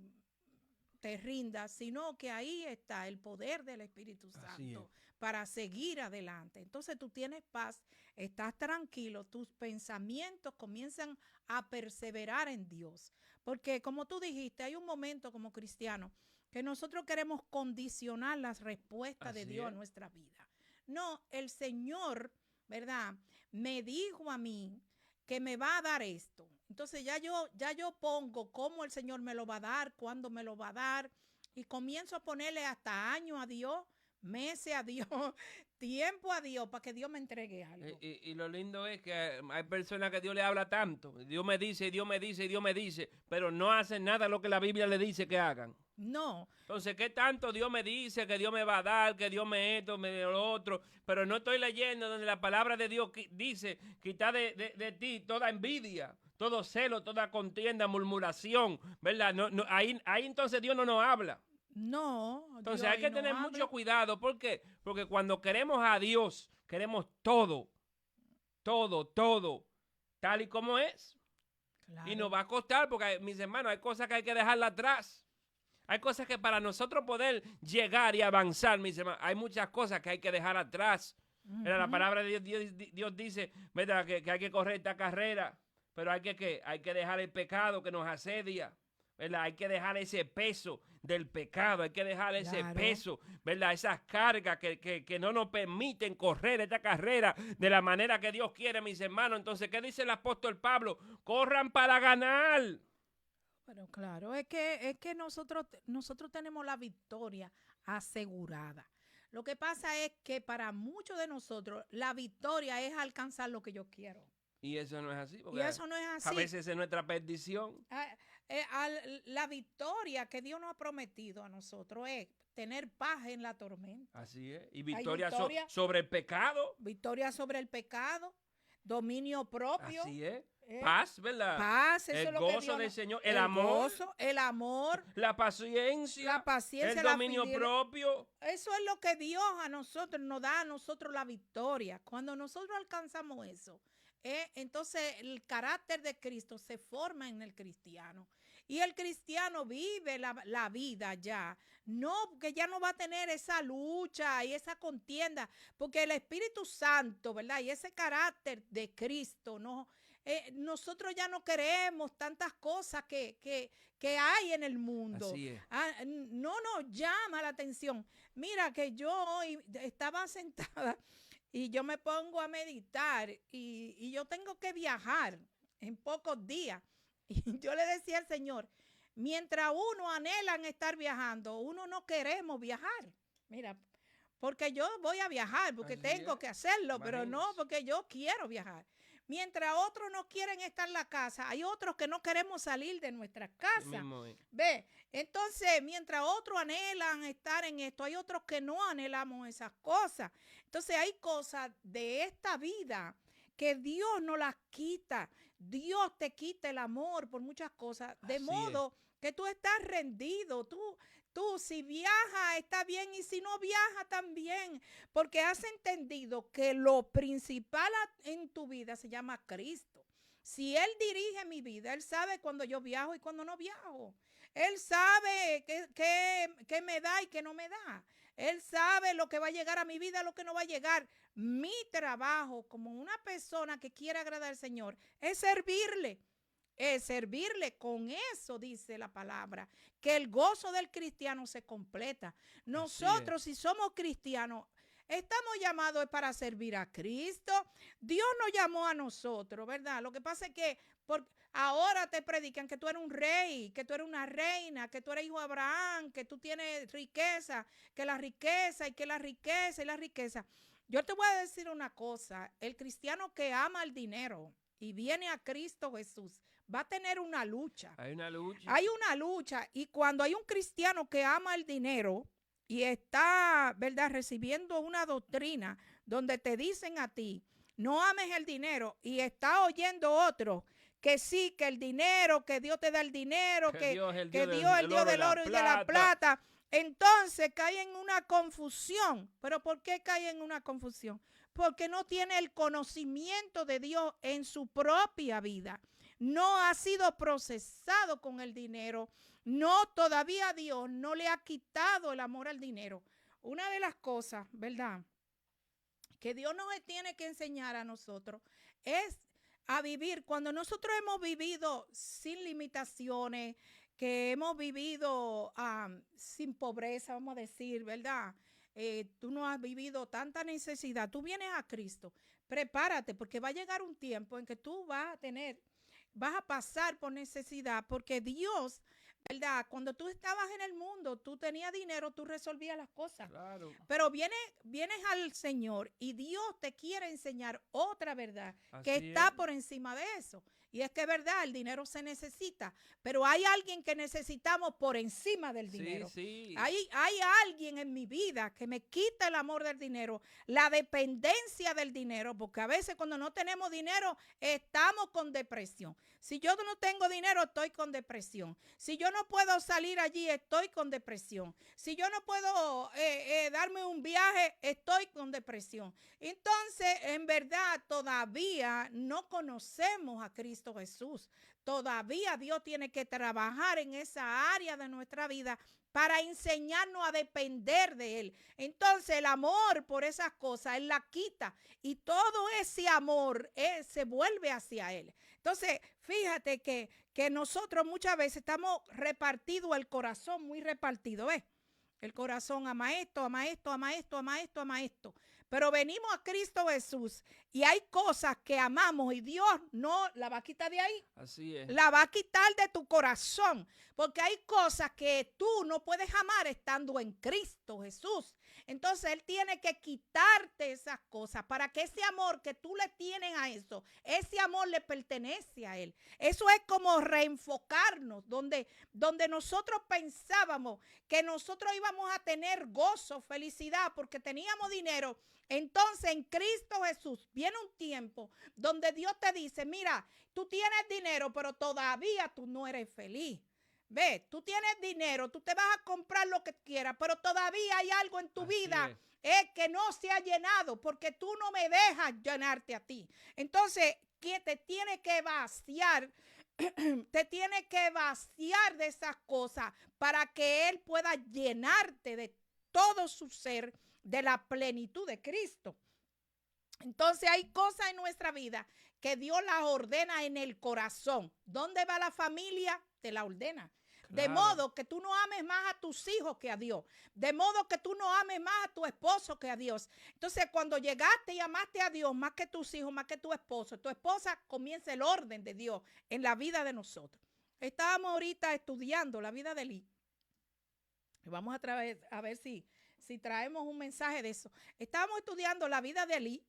te rindas, sino que ahí está el poder del Espíritu Santo para seguir adelante. Entonces tú tienes paz, estás tranquilo, tus pensamientos comienzan a perseverar en Dios. Porque como tú dijiste, hay un momento como cristiano que nosotros queremos condicionar las respuestas de Dios a nuestra vida. No, el Señor, ¿verdad?, me dijo a mí que me va a dar esto. Entonces ya yo pongo cómo el Señor me lo va a dar, cuándo me lo va a dar, y comienzo a ponerle hasta años a Dios, meses a Dios, tiempo a Dios, para que Dios me entregue algo. Y lo lindo es que hay personas que Dios le habla tanto. Dios me dice, Dios me dice, Dios me dice, pero no hacen nada lo que la Biblia le dice que hagan. No. Entonces, ¿qué tanto Dios me dice que Dios me va a dar, que Dios me esto, me lo otro? Pero no estoy leyendo donde la palabra de Dios dice, quita de ti toda envidia, todo celo, toda contienda, murmuración, ¿verdad? Ahí entonces Dios no nos habla. No. Entonces hay que tener mucho cuidado. ¿Por qué? Porque cuando queremos a Dios, queremos todo, tal y como es. Claro. Y nos va a costar porque, mis hermanos, hay cosas que hay que dejarla atrás. Hay cosas que para nosotros poder llegar y avanzar, mis hermanos, hay muchas cosas que hay que dejar atrás. La palabra de Dios dice, ¿verdad?, que hay que correr esta carrera, pero hay que dejar el pecado que nos asedia. ¿Verdad? Hay que dejar ese peso del pecado, hay que dejar ese peso, ¿verdad? Esas cargas que no nos permiten correr esta carrera de la manera que Dios quiere, mis hermanos. Entonces, ¿qué dice el apóstol Pablo? Corran para ganar. Pero claro, es que nosotros tenemos la victoria asegurada. Lo que pasa es que para muchos de nosotros la victoria es alcanzar lo que yo quiero. Y eso no es así. Y eso no es así. A veces es nuestra perdición. La victoria que Dios nos ha prometido a nosotros es tener paz en la tormenta. Así es. Y victoria sobre el pecado. Victoria sobre el pecado. Dominio propio. Así es. Paz, ¿verdad? Paz, eso es lo que Dios. El gozo del Señor, el amor. Gozo, el amor. La paciencia. El dominio propio. Eso es lo que Dios a nosotros nos da a nosotros la victoria. Cuando nosotros alcanzamos eso, entonces el carácter de Cristo se forma en el cristiano. Y el cristiano vive la vida ya. No, porque ya no va a tener esa lucha y esa contienda, porque el Espíritu Santo, ¿verdad? Y ese carácter de Cristo, ¿no? Nosotros ya no queremos tantas cosas que hay en el mundo. Así es. No nos llama la atención. Mira que yo hoy estaba sentada y yo me pongo a meditar y yo tengo que viajar en pocos días. Y yo le decía al Señor, mientras uno anhela estar viajando, uno no queremos viajar. Mira, porque yo voy a viajar, porque tengo que hacerlo, pero no porque yo quiero viajar. Mientras otros no quieren estar en la casa, hay otros que no queremos salir de nuestra casa. Ve, entonces, mientras otros anhelan estar en esto, hay otros que no anhelamos esas cosas. Entonces, hay cosas de esta vida que Dios no las quita. Dios te quita el amor por muchas cosas, de modo que tú estás rendido. Tú si viajas está bien y si no viajas también, porque has entendido que lo principal en tu vida se llama Cristo. Si Él dirige mi vida, Él sabe cuando yo viajo y cuando no viajo. Él sabe qué me da y qué no me da. Él sabe lo que va a llegar a mi vida, lo que no va a llegar. Mi trabajo como una persona que quiere agradar al Señor es servirle. Es servirle. Con eso dice la palabra, que el gozo del cristiano se completa. Nosotros, si somos cristianos, estamos llamados para servir a Cristo. Dios nos llamó a nosotros, ¿verdad? Lo que pasa es que ahora te predican que tú eres un rey, que tú eres una reina, que tú eres hijo de Abraham, que tú tienes riqueza, que la riqueza y que la riqueza y la riqueza. Yo te voy a decir una cosa, el cristiano que ama el dinero y viene a Cristo Jesús va a tener una lucha. Hay una lucha. Hay una lucha, y cuando hay un cristiano que ama el dinero y está, ¿verdad?, recibiendo una doctrina donde te dicen a ti, no ames el dinero, y está oyendo otro que sí, que el dinero, que Dios te da el dinero, que Dios es el Dios del oro y de la plata, entonces cae en una confusión. ¿Pero por qué cae en una confusión? Porque no tiene el conocimiento de Dios en su propia vida. No ha sido procesado con el dinero. No, todavía Dios no le ha quitado el amor al dinero. Una de las cosas, ¿verdad?, que Dios nos tiene que enseñar a nosotros es a vivir. Cuando nosotros hemos vivido sin limitaciones, que hemos vivido sin pobreza, vamos a decir, ¿verdad? Tú no has vivido tanta necesidad. Tú vienes a Cristo, prepárate, porque va a llegar un tiempo en que tú vas a pasar por necesidad, porque Dios, ¿verdad? Cuando tú estabas en el mundo, tú tenías dinero, tú resolvías las cosas. Claro. Pero vienes al Señor y Dios te quiere enseñar otra verdad que está por encima de eso. Y es que es verdad, el dinero se necesita, pero hay alguien que necesitamos por encima del dinero. Sí. Hay alguien en mi vida que me quita el amor del dinero, la dependencia del dinero, porque a veces cuando no tenemos dinero estamos con depresión. Si yo no tengo dinero, estoy con depresión. Si yo no puedo salir allí, estoy con depresión. Si yo no puedo darme un viaje, estoy con depresión. Entonces, en verdad, todavía no conocemos a Cristo Jesús. Todavía Dios tiene que trabajar en esa área de nuestra vida para enseñarnos a depender de Él. Entonces, el amor por esas cosas, Él la quita, y todo ese amor se vuelve hacia Él. Entonces, fíjate que nosotros muchas veces estamos repartidos, el corazón muy repartido, ¿ves? El corazón ama esto, ama esto, ama esto, ama esto, ama esto. Pero venimos a Cristo Jesús y hay cosas que amamos y Dios no la va a quitar de ahí. Así es. La va a quitar de tu corazón, porque hay cosas que tú no puedes amar estando en Cristo Jesús. Entonces Él tiene que quitarte esas cosas para que ese amor que tú le tienes a eso, ese amor le pertenece a Él. Eso es como reenfocarnos, donde nosotros pensábamos que nosotros íbamos a tener gozo, felicidad, porque teníamos dinero. Entonces en Cristo Jesús viene un tiempo donde Dios te dice, mira, tú tienes dinero, pero todavía tú no eres feliz. Ve, tú tienes dinero, tú te vas a comprar lo que quieras, pero todavía hay algo en tu vida que no se ha llenado, porque tú no me dejas llenarte a ti. Entonces, te tiene que vaciar, te tiene que vaciar de esas cosas para que Él pueda llenarte de todo su ser, de la plenitud de Cristo. Entonces hay cosas en nuestra vida que Dios las ordena en el corazón. ¿Dónde va la familia? Te la ordena. De modo que tú no ames más a tus hijos que a Dios. De modo que tú no ames más a tu esposo que a Dios. Entonces, cuando llegaste y amaste a Dios más que tus hijos, más que tu esposa, comienza el orden de Dios en la vida de nosotros. Estábamos ahorita estudiando la vida de Elí. Vamos a ver si traemos un mensaje de eso. Estábamos estudiando la vida de Elí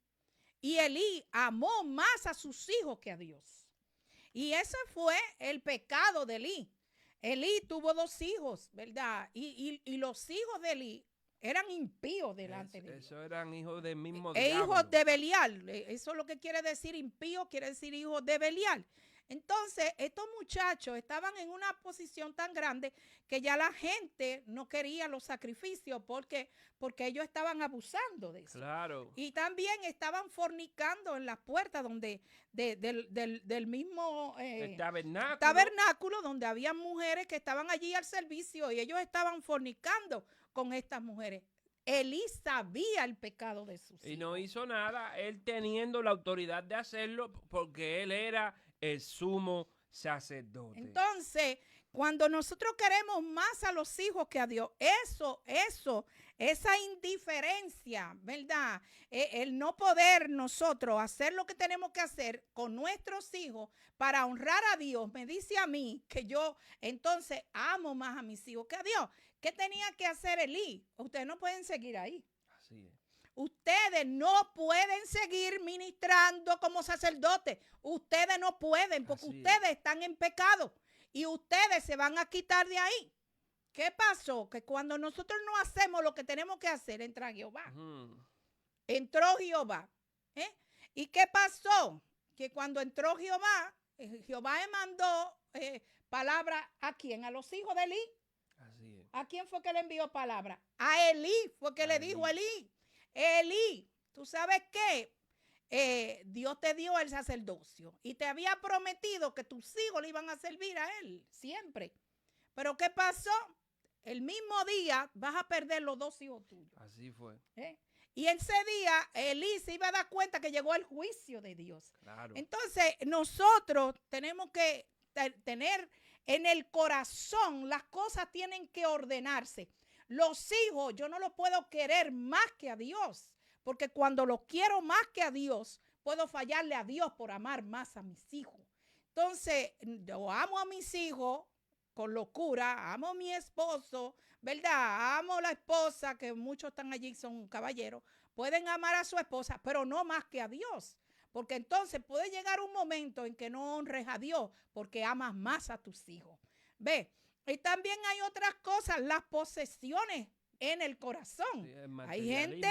y Elí amó más a sus hijos que a Dios. Y ese fue el pecado de Elí. Elí tuvo 2 hijos, ¿verdad? Y los hijos de Elí eran impíos delante de Dios. Eso eran hijos del mismo diablo. Hijos de Belial. Eso es lo que quiere decir impío, quiere decir hijos de Belial. Entonces, estos muchachos estaban en una posición tan grande que ya la gente no quería los sacrificios porque ellos estaban abusando de eso. Claro. Y también estaban fornicando en las puertas del mismo tabernáculo, donde había mujeres que estaban allí al servicio y ellos estaban fornicando con estas mujeres. Elí sabía el pecado de sus hijos. Y no hizo nada, él teniendo la autoridad de hacerlo porque él era el sumo sacerdote. Entonces, cuando nosotros queremos más a los hijos que a Dios, esa indiferencia, ¿verdad? El no poder nosotros hacer lo que tenemos que hacer con nuestros hijos para honrar a Dios, me dice a mí que yo entonces amo más a mis hijos que a Dios. ¿Qué tenía que hacer Elí? Ustedes no pueden seguir ahí. Así es. Ustedes no pueden seguir ministrando como sacerdotes. Ustedes no pueden porque ustedes están en pecado y ustedes se van a quitar de ahí. ¿Qué pasó? Que cuando nosotros no hacemos lo que tenemos que hacer, entra Jehová. Entró Jehová. ¿Y qué pasó? Que cuando entró Jehová, Jehová le mandó palabra ¿a quién? A los hijos de Elí. Así es. ¿A quién fue que le envió palabra? A Elí fue que le dijo a Elí. Elí, ¿tú sabes qué? Dios te dio el sacerdocio y te había prometido que tus hijos le iban a servir a él siempre. Pero ¿qué pasó? El mismo día vas a perder los 2 hijos tuyos. Así fue. Y ese día Elí se iba a dar cuenta que llegó el juicio de Dios. Claro. Entonces nosotros tenemos que tener en el corazón, las cosas tienen que ordenarse. Los hijos yo no los puedo querer más que a Dios, porque cuando los quiero más que a Dios, puedo fallarle a Dios por amar más a mis hijos. Entonces, yo amo a mis hijos con locura, amo a mi esposo, ¿verdad? Amo a la esposa, que muchos están allí, son caballeros, pueden amar a su esposa, pero no más que a Dios. Porque entonces puede llegar un momento en que no honres a Dios porque amas más a tus hijos. Ve. Y también hay otras cosas, las posesiones en el corazón. Sí, hay gente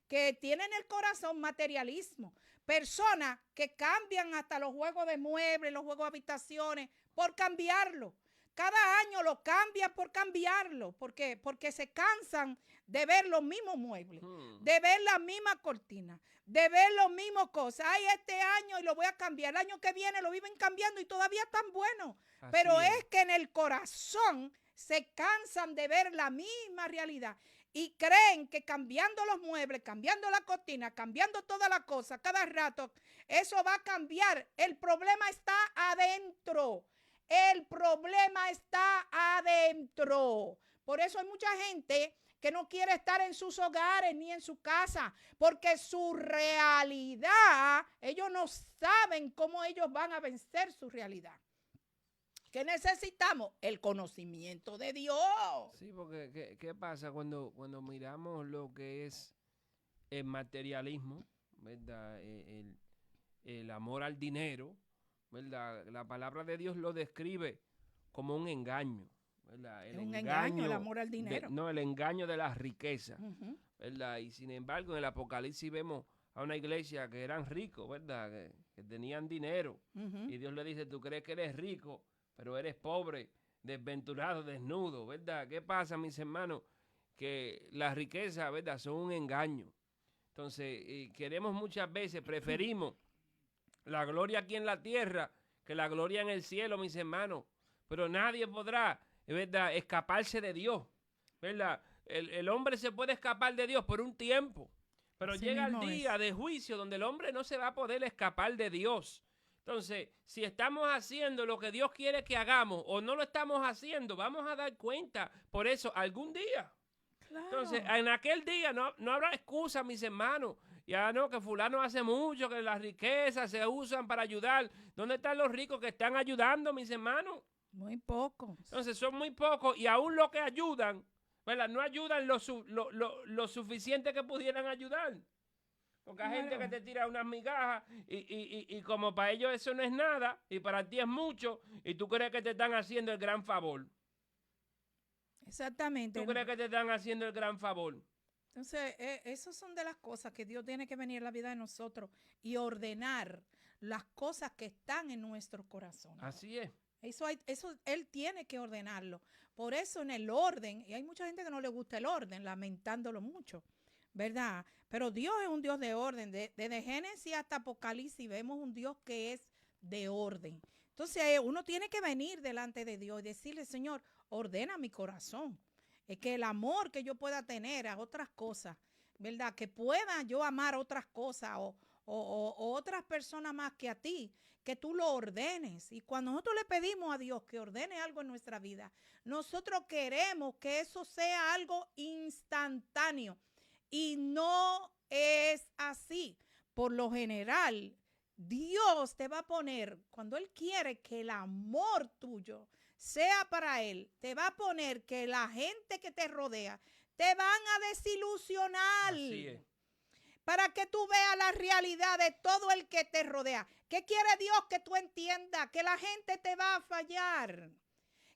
que tiene en el corazón materialismo. Personas que cambian hasta los juegos de muebles, los juegos de habitaciones, por cambiarlo. Cada año lo cambian por cambiarlo. ¿Por qué? Porque se cansan de ver los mismos muebles, de ver la misma cortina, de ver los mismos cosas. Ay, este año y lo voy a cambiar. El año que viene lo viven cambiando y todavía están buenos. Pero es que en el corazón se cansan de ver la misma realidad y creen que cambiando los muebles, cambiando la cortina, cambiando todas las cosas cada rato, eso va a cambiar. El problema está adentro. El problema está adentro. Por eso hay mucha gente que no quiere estar en sus hogares ni en su casa, porque su realidad, ellos no saben cómo ellos van a vencer su realidad. ¿Qué necesitamos? El conocimiento de Dios. Sí, porque ¿qué pasa cuando miramos lo que es el materialismo, ¿verdad? El amor al dinero, ¿verdad? La palabra de Dios lo describe como un engaño, ¿verdad? Un engaño, el amor al dinero. El engaño de las riquezas, ¿verdad? Y sin embargo, en el Apocalipsis vemos a una iglesia que eran ricos, ¿verdad? Que tenían dinero. Y Dios le dice, tú crees que eres rico, pero eres pobre, desventurado, desnudo, ¿verdad? ¿Qué pasa, mis hermanos? Que las riquezas, ¿verdad? Son un engaño. Entonces, queremos muchas veces, preferimos La gloria aquí en la tierra, que la gloria en el cielo, mis hermanos. Pero nadie podrá, ¿verdad?, escaparse de Dios, ¿verdad? El hombre se puede escapar de Dios por un tiempo, pero Así llega el mismo día es. de juicio donde el hombre no se va a poder escapar de Dios. Entonces, si estamos haciendo lo que Dios quiere que hagamos o no lo estamos haciendo, vamos a dar cuenta por eso algún día. Entonces, Claro. en aquel día no habrá excusa, mis hermanos. Ya no, que fulano hace mucho, que las riquezas se usan para ayudar. ¿Dónde están los ricos que están ayudando, mis hermanos? Muy pocos. Entonces, son muy pocos y aún los que ayudan, ¿verdad?, no ayudan lo suficiente que pudieran ayudar. Porque hay gente que Claro. te tira unas migajas y como para ellos eso no es nada y para ti es mucho y tú crees que te están haciendo el gran favor. Exactamente. ¿Tú crees que te están haciendo el gran favor? Entonces, esas son de las cosas que Dios tiene que venir en la vida de nosotros y ordenar las cosas que están en nuestro corazón. Así es. Eso Él tiene que ordenarlo. Por eso en el orden, y hay mucha gente que no le gusta el orden, lamentándolo mucho, ¿verdad? Pero Dios es un Dios de orden. Desde Génesis hasta Apocalipsis vemos un Dios que es de orden. Entonces uno tiene que venir delante de Dios y decirle, Señor, ordena mi corazón. Es que el amor que yo pueda tener a otras cosas, ¿verdad? Que pueda yo amar otras cosas o otras personas más que a ti, que tú lo ordenes. Y cuando nosotros le pedimos a Dios que ordene algo en nuestra vida, nosotros queremos que eso sea algo instantáneo. Y no es así. Por lo general, Dios te va a poner, cuando Él quiere que el amor tuyo sea para Él, te va a poner que la gente que te rodea te van a desilusionar. Así es. Para que tú veas la realidad de todo el que te rodea. ¿Qué quiere Dios? Que tú entiendas que la gente te va a fallar.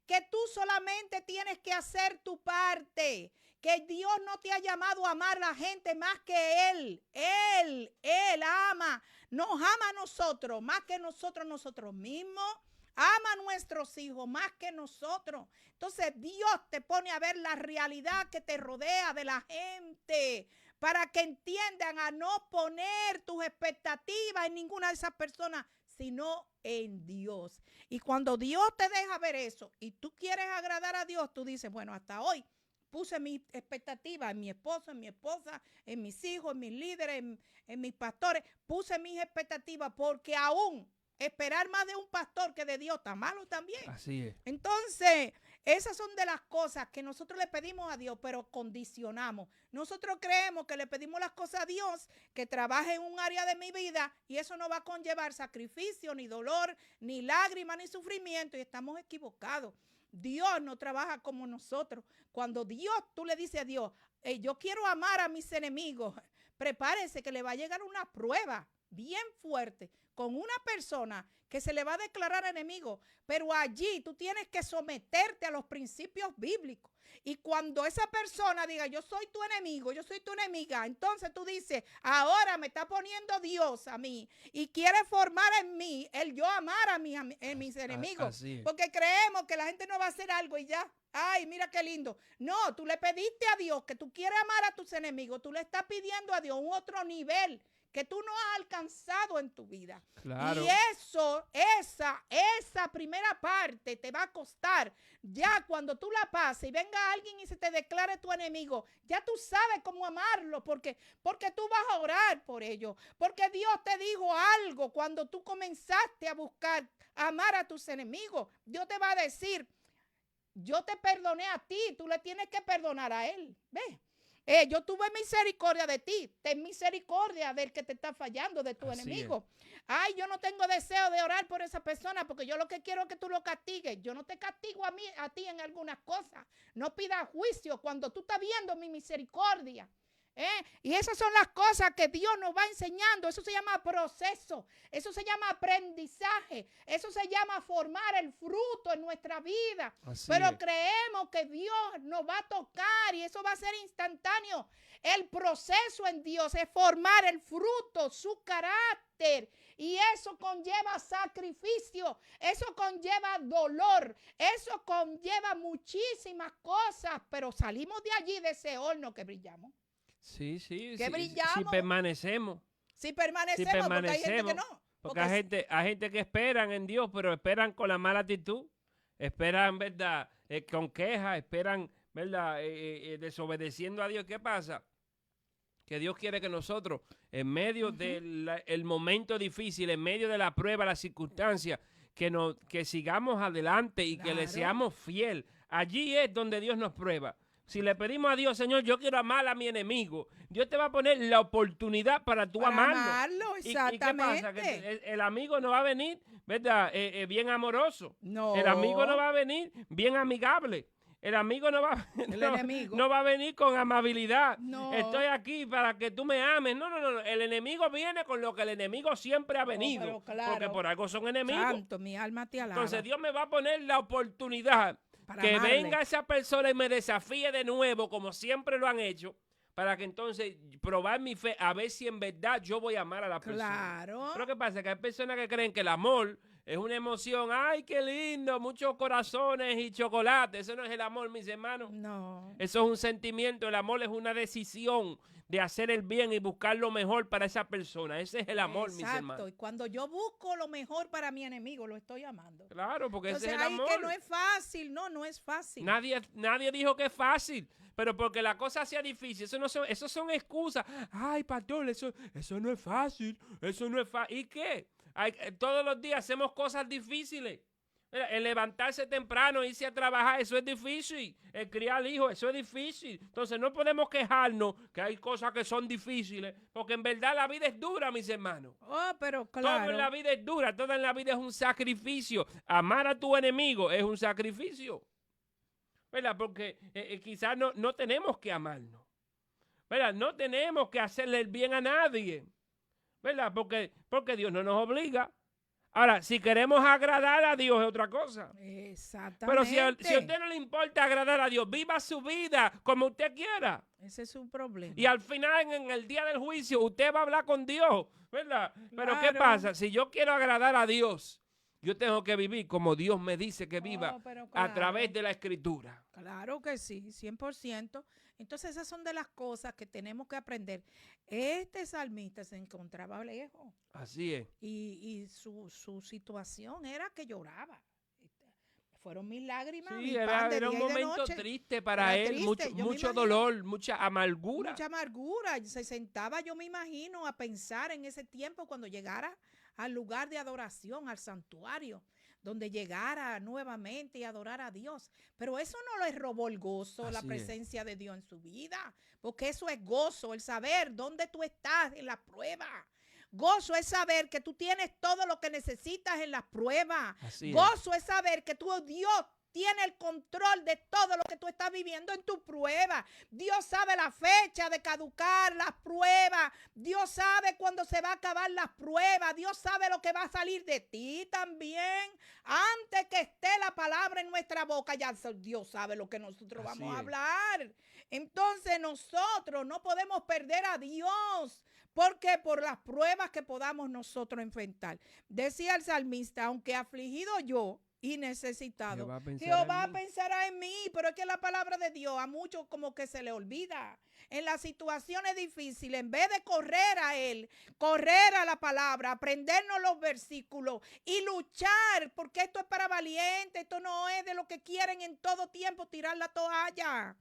Que tú solamente tienes que hacer tu parte. Que Dios no te ha llamado a amar a la gente más que Él. Él ama. Nos ama a nosotros más que nosotros mismos. Ama a nuestros hijos más que nosotros. Entonces Dios te pone a ver la realidad que te rodea de la gente, para que entiendan a no poner tus expectativas en ninguna de esas personas, sino en Dios. Y cuando Dios te deja ver eso y tú quieres agradar a Dios, tú dices, bueno, hasta hoy puse mis expectativas en mi esposo, en mi esposa, en mis hijos, en mis líderes, en mis pastores. Puse mis expectativas porque aún esperar más de un pastor que de Dios está malo también. Así es. Entonces, esas son de las cosas que nosotros le pedimos a Dios, pero condicionamos. Nosotros creemos que le pedimos las cosas a Dios, que trabaje en un área de mi vida, y eso no va a conllevar sacrificio, ni dolor, ni lágrimas, ni sufrimiento, y estamos equivocados. Dios no trabaja como nosotros. Cuando tú le dices a Dios, yo quiero amar a mis enemigos, prepárese que le va a llegar una prueba bien fuerte con una persona que se le va a declarar enemigo, pero allí tú tienes que someterte a los principios bíblicos. Y cuando esa persona diga, yo soy tu enemigo, yo soy tu enemiga, entonces tú dices, ahora me está poniendo Dios a mí y quiere formar en mí el yo amar a mis enemigos. Porque creemos que la gente no va a hacer algo y ya. Ay, mira qué lindo. No, tú le pediste a Dios que tú quieres amar a tus enemigos. Tú le estás pidiendo a Dios un otro nivel que tú no has alcanzado en tu vida. Claro. Y esa primera parte te va a costar. Ya cuando tú la pases y venga alguien y se te declare tu enemigo, ya tú sabes cómo amarlo, porque tú vas a orar por ello. Porque Dios te dijo algo cuando tú comenzaste a buscar amar a tus enemigos. Dios te va a decir, yo te perdoné a ti, tú le tienes que perdonar a él. ¿Ves? Yo tuve misericordia de ti, ten misericordia del que te está fallando, de tu enemigo. Ay, yo no tengo deseo de orar por esa persona porque yo lo que quiero es que tú lo castigues. Yo no te castigo a ti en algunas cosas. No pidas juicio cuando tú estás viendo mi misericordia. Y esas son las cosas que Dios nos va enseñando. Eso se llama proceso, eso se llama aprendizaje, eso se llama formar el fruto en nuestra vida. Pero creemos que Dios nos va a tocar y eso va a ser instantáneo. El proceso en Dios es formar el fruto, su carácter, y eso conlleva sacrificio, eso conlleva dolor, eso conlleva muchísimas cosas, pero salimos de allí, de ese horno que brillamos. Sí, que brillamos. Si permanecemos. Si permanecemos, porque hay gente que no. Porque hay gente que esperan en Dios, pero esperan con la mala actitud. Esperan, ¿verdad? Con quejas, esperan, ¿verdad? Desobedeciendo a Dios. ¿Qué pasa? Que Dios quiere que nosotros, en medio del momento difícil, en medio de la prueba, la circunstancia, que sigamos adelante y que le seamos fiel. Allí es donde Dios nos prueba. Si le pedimos a Dios, Señor, yo quiero amar a mi enemigo, Dios te va a poner la oportunidad para tú amarlo. Exactamente. ¿Y qué pasa? Que el amigo no va a venir, ¿verdad? Bien amoroso. No. El amigo no va a venir bien amigable. El amigo no va, no va a venir con amabilidad. No. Estoy aquí para que tú me ames. No. El enemigo viene con lo que el enemigo siempre ha venido. Claro, porque por algo son enemigos. Santo, mi alma te alaba. Entonces Dios me va a poner la oportunidad para que amarle. venga esa persona y me desafíe de nuevo, como siempre lo han hecho, para que entonces probar mi fe, a ver si en verdad yo voy a amar a la persona. Claro. Pero ¿qué pasa? Que hay personas que creen que el amor es una emoción. ¡Ay, qué lindo! Muchos corazones y chocolate. Eso no es el amor, mis hermanos. No. Eso es un sentimiento. El amor es una decisión de hacer el bien y buscar lo mejor para esa persona. Ese es el amor, mis hermanos. Exacto. Y cuando yo busco lo mejor para mi enemigo, lo estoy amando. Claro, porque entonces, ese es el amor. que no es fácil. No es fácil. Nadie dijo que es fácil. Pero porque la cosa sea difícil, eso son excusas. Ay, pastor, eso no es fácil. Eso no es fácil. ¿Y qué? Todos los días hacemos cosas difíciles. Mira, el levantarse temprano, irse a trabajar, eso es difícil. El criar hijos, eso es difícil. Entonces no podemos quejarnos que hay cosas que son difíciles, porque en verdad la vida es dura, mis hermanos. Oh, pero claro. Todo en la vida es dura, todo en la vida es un sacrificio. Amar a tu enemigo es un sacrificio. ¿Verdad? Porque quizás no tenemos que amarnos. ¿Verdad? No tenemos que hacerle el bien a nadie. ¿Verdad? Porque Dios no nos obliga. Ahora, si queremos agradar a Dios es otra cosa. Exactamente. Pero si a usted no le importa agradar a Dios, viva su vida como usted quiera. Ese es su problema. Y al final, en el día del juicio, usted va a hablar con Dios. ¿Verdad? Claro. Pero ¿qué pasa? Si yo quiero agradar a Dios, yo tengo que vivir como Dios me dice que viva a través de la Escritura. Claro que sí, 100%. Entonces esas son de las cosas que tenemos que aprender. Este salmista se encontraba lejos. Así es. Y su situación era que lloraba. Fueron mis lágrimas. Sí, era un momento triste para él, mucho dolor, mucha amargura. Mucha amargura. Se sentaba, yo me imagino, a pensar en ese tiempo cuando llegara al lugar de adoración, al santuario, donde llegara nuevamente y adorar a Dios. Pero eso no le robó el gozo, la presencia de Dios en su vida, porque eso es gozo, el saber dónde tú estás en la prueba. Gozo es saber que tú tienes todo lo que necesitas en las pruebas. Gozo es saber que Dios tiene el control de todo lo que tú estás viviendo en tu prueba. Dios sabe la fecha de caducar las pruebas. Dios sabe cuándo se va a acabar las pruebas. Dios sabe lo que va a salir de ti también. Antes que esté la palabra en nuestra boca, ya Dios sabe lo que nosotros vamos a hablar. Entonces nosotros no podemos perder a Dios. Porque por las pruebas que podamos nosotros enfrentar. Decía el salmista, aunque afligido yo y necesitado, Jehová pensará en mí. Pero es que la palabra de Dios a muchos como que se le olvida. En las situaciones difíciles, en vez de correr a Él, correr a la palabra, aprendernos los versículos y luchar, porque esto es para valientes, esto no es de lo que quieren en todo tiempo tirar la toalla.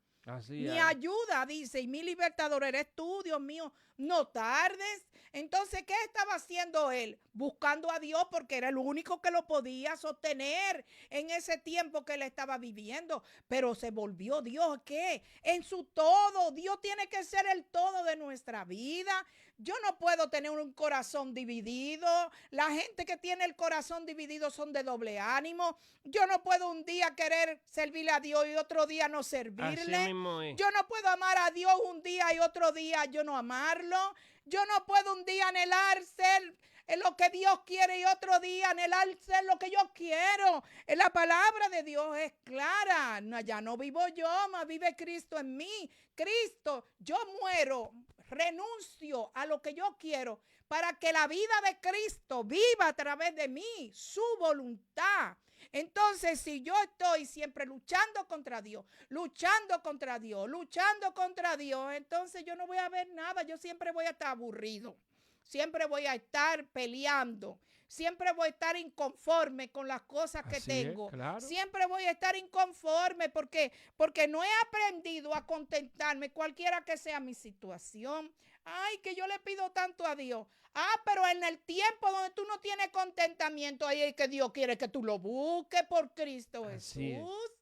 Mi ayuda, dice, y mi libertador eres tú, Dios mío, no tardes. Entonces, ¿qué estaba haciendo él? Buscando a Dios porque era el único que lo podía sostener en ese tiempo que él estaba viviendo. Pero se volvió Dios, ¿qué? En su todo. Dios tiene que ser el todo de nuestra vida. Yo no puedo tener un corazón dividido. La gente que tiene el corazón dividido son de doble ánimo. Yo no puedo un día querer servirle a Dios y otro día no servirle. Así mismo es. Yo no puedo amar a Dios un día y otro día yo no amarlo. Yo no puedo un día anhelar ser lo que Dios quiere y otro día anhelar ser lo que yo quiero. La palabra de Dios es clara. No, ya no vivo yo, más vive Cristo en mí. Cristo, yo muero, renuncio a lo que yo quiero para que la vida de Cristo viva a través de mí, su voluntad. Entonces, si yo estoy siempre luchando contra Dios, entonces yo no voy a ver nada, yo siempre voy a estar aburrido. siempre voy a estar peleando, siempre voy a estar inconforme con las cosas que tengo. Claro. Siempre voy a estar inconforme porque no he aprendido a contentarme cualquiera que sea mi situación. Ay, que yo le pido tanto a Dios. Pero en el tiempo donde tú no tienes contentamiento, ahí es que Dios quiere que tú lo busques por Cristo Jesús.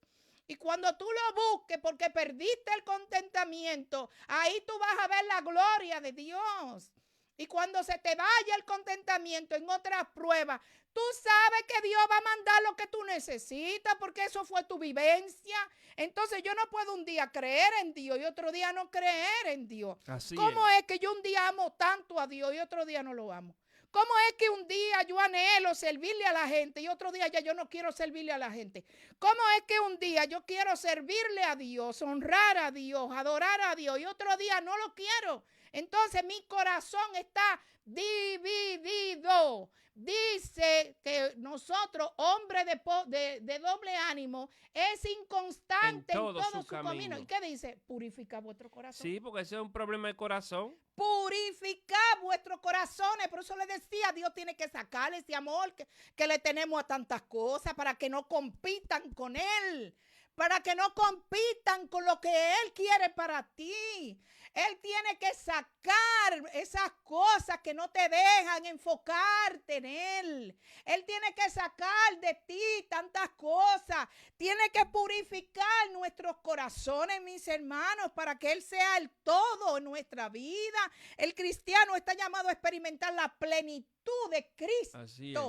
Y cuando tú lo busques porque perdiste el contentamiento, ahí tú vas a ver la gloria de Dios. Y cuando se te vaya el contentamiento en otras pruebas, tú sabes que Dios va a mandar lo que tú necesitas porque eso fue tu vivencia. Entonces yo no puedo un día creer en Dios y otro día no creer en Dios. ¿Cómo es que yo un día amo tanto a Dios y otro día no lo amo? ¿Cómo es que un día yo anhelo servirle a la gente y otro día ya yo no quiero servirle a la gente? ¿Cómo es que un día yo quiero servirle a Dios, honrar a Dios, adorar a Dios y otro día no lo quiero? Entonces mi corazón está dividido. Dice que nosotros, hombres de doble ánimo, es inconstante en todo su camino. ¿Y qué dice? Purifica vuestro corazón. Sí, porque ese es un problema de corazón. Purificar vuestros corazones. Por eso le decía, Dios tiene que sacarle ese amor que le tenemos a tantas cosas para que no compitan con Él. Para que no compitan con lo que Él quiere para ti. Él tiene que sacar esas cosas que no te dejan enfocarte en Él. Él tiene que sacar de ti tantas cosas. Tiene que purificar nuestros corazones, mis hermanos, para que Él sea el todo en nuestra vida. El cristiano está llamado a experimentar la plenitud de Cristo. Así es.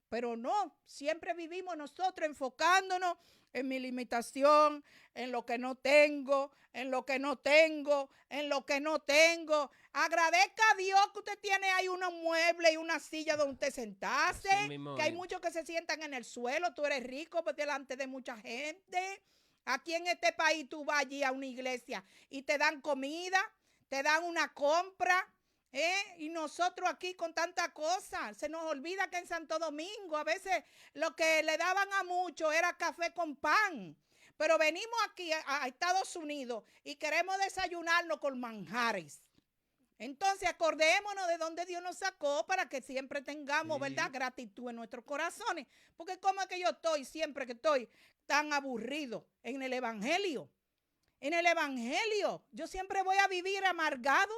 Pero no, siempre vivimos nosotros enfocándonos en mi limitación, en lo que no tengo, en lo que no tengo, en lo que no tengo. Agradezca a Dios que usted tiene ahí unos muebles y una silla donde usted sentarse, que hay muchos que se sientan en el suelo. Tú eres rico pues, delante de mucha gente. Aquí en este país tú vas allí a una iglesia y te dan comida, te dan una compra. Y nosotros aquí con tanta cosa, se nos olvida que en Santo Domingo a veces lo que le daban a muchos era café con pan. Pero venimos aquí a Estados Unidos y queremos desayunarnos con manjares. Entonces acordémonos de donde Dios nos sacó para que siempre tengamos, ¿verdad?, gratitud en nuestros corazones. Porque como es que yo estoy siempre que estoy tan aburrido en el evangelio. En el evangelio, yo siempre voy a vivir amargada.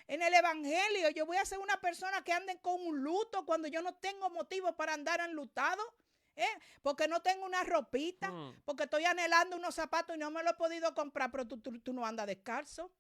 En el evangelio, yo voy a ser una persona que ande con un luto cuando yo no tengo motivo para andar enlutado. Porque no tengo una ropita, porque estoy anhelando unos zapatos y no me lo he podido comprar, pero tú no andas descalzo.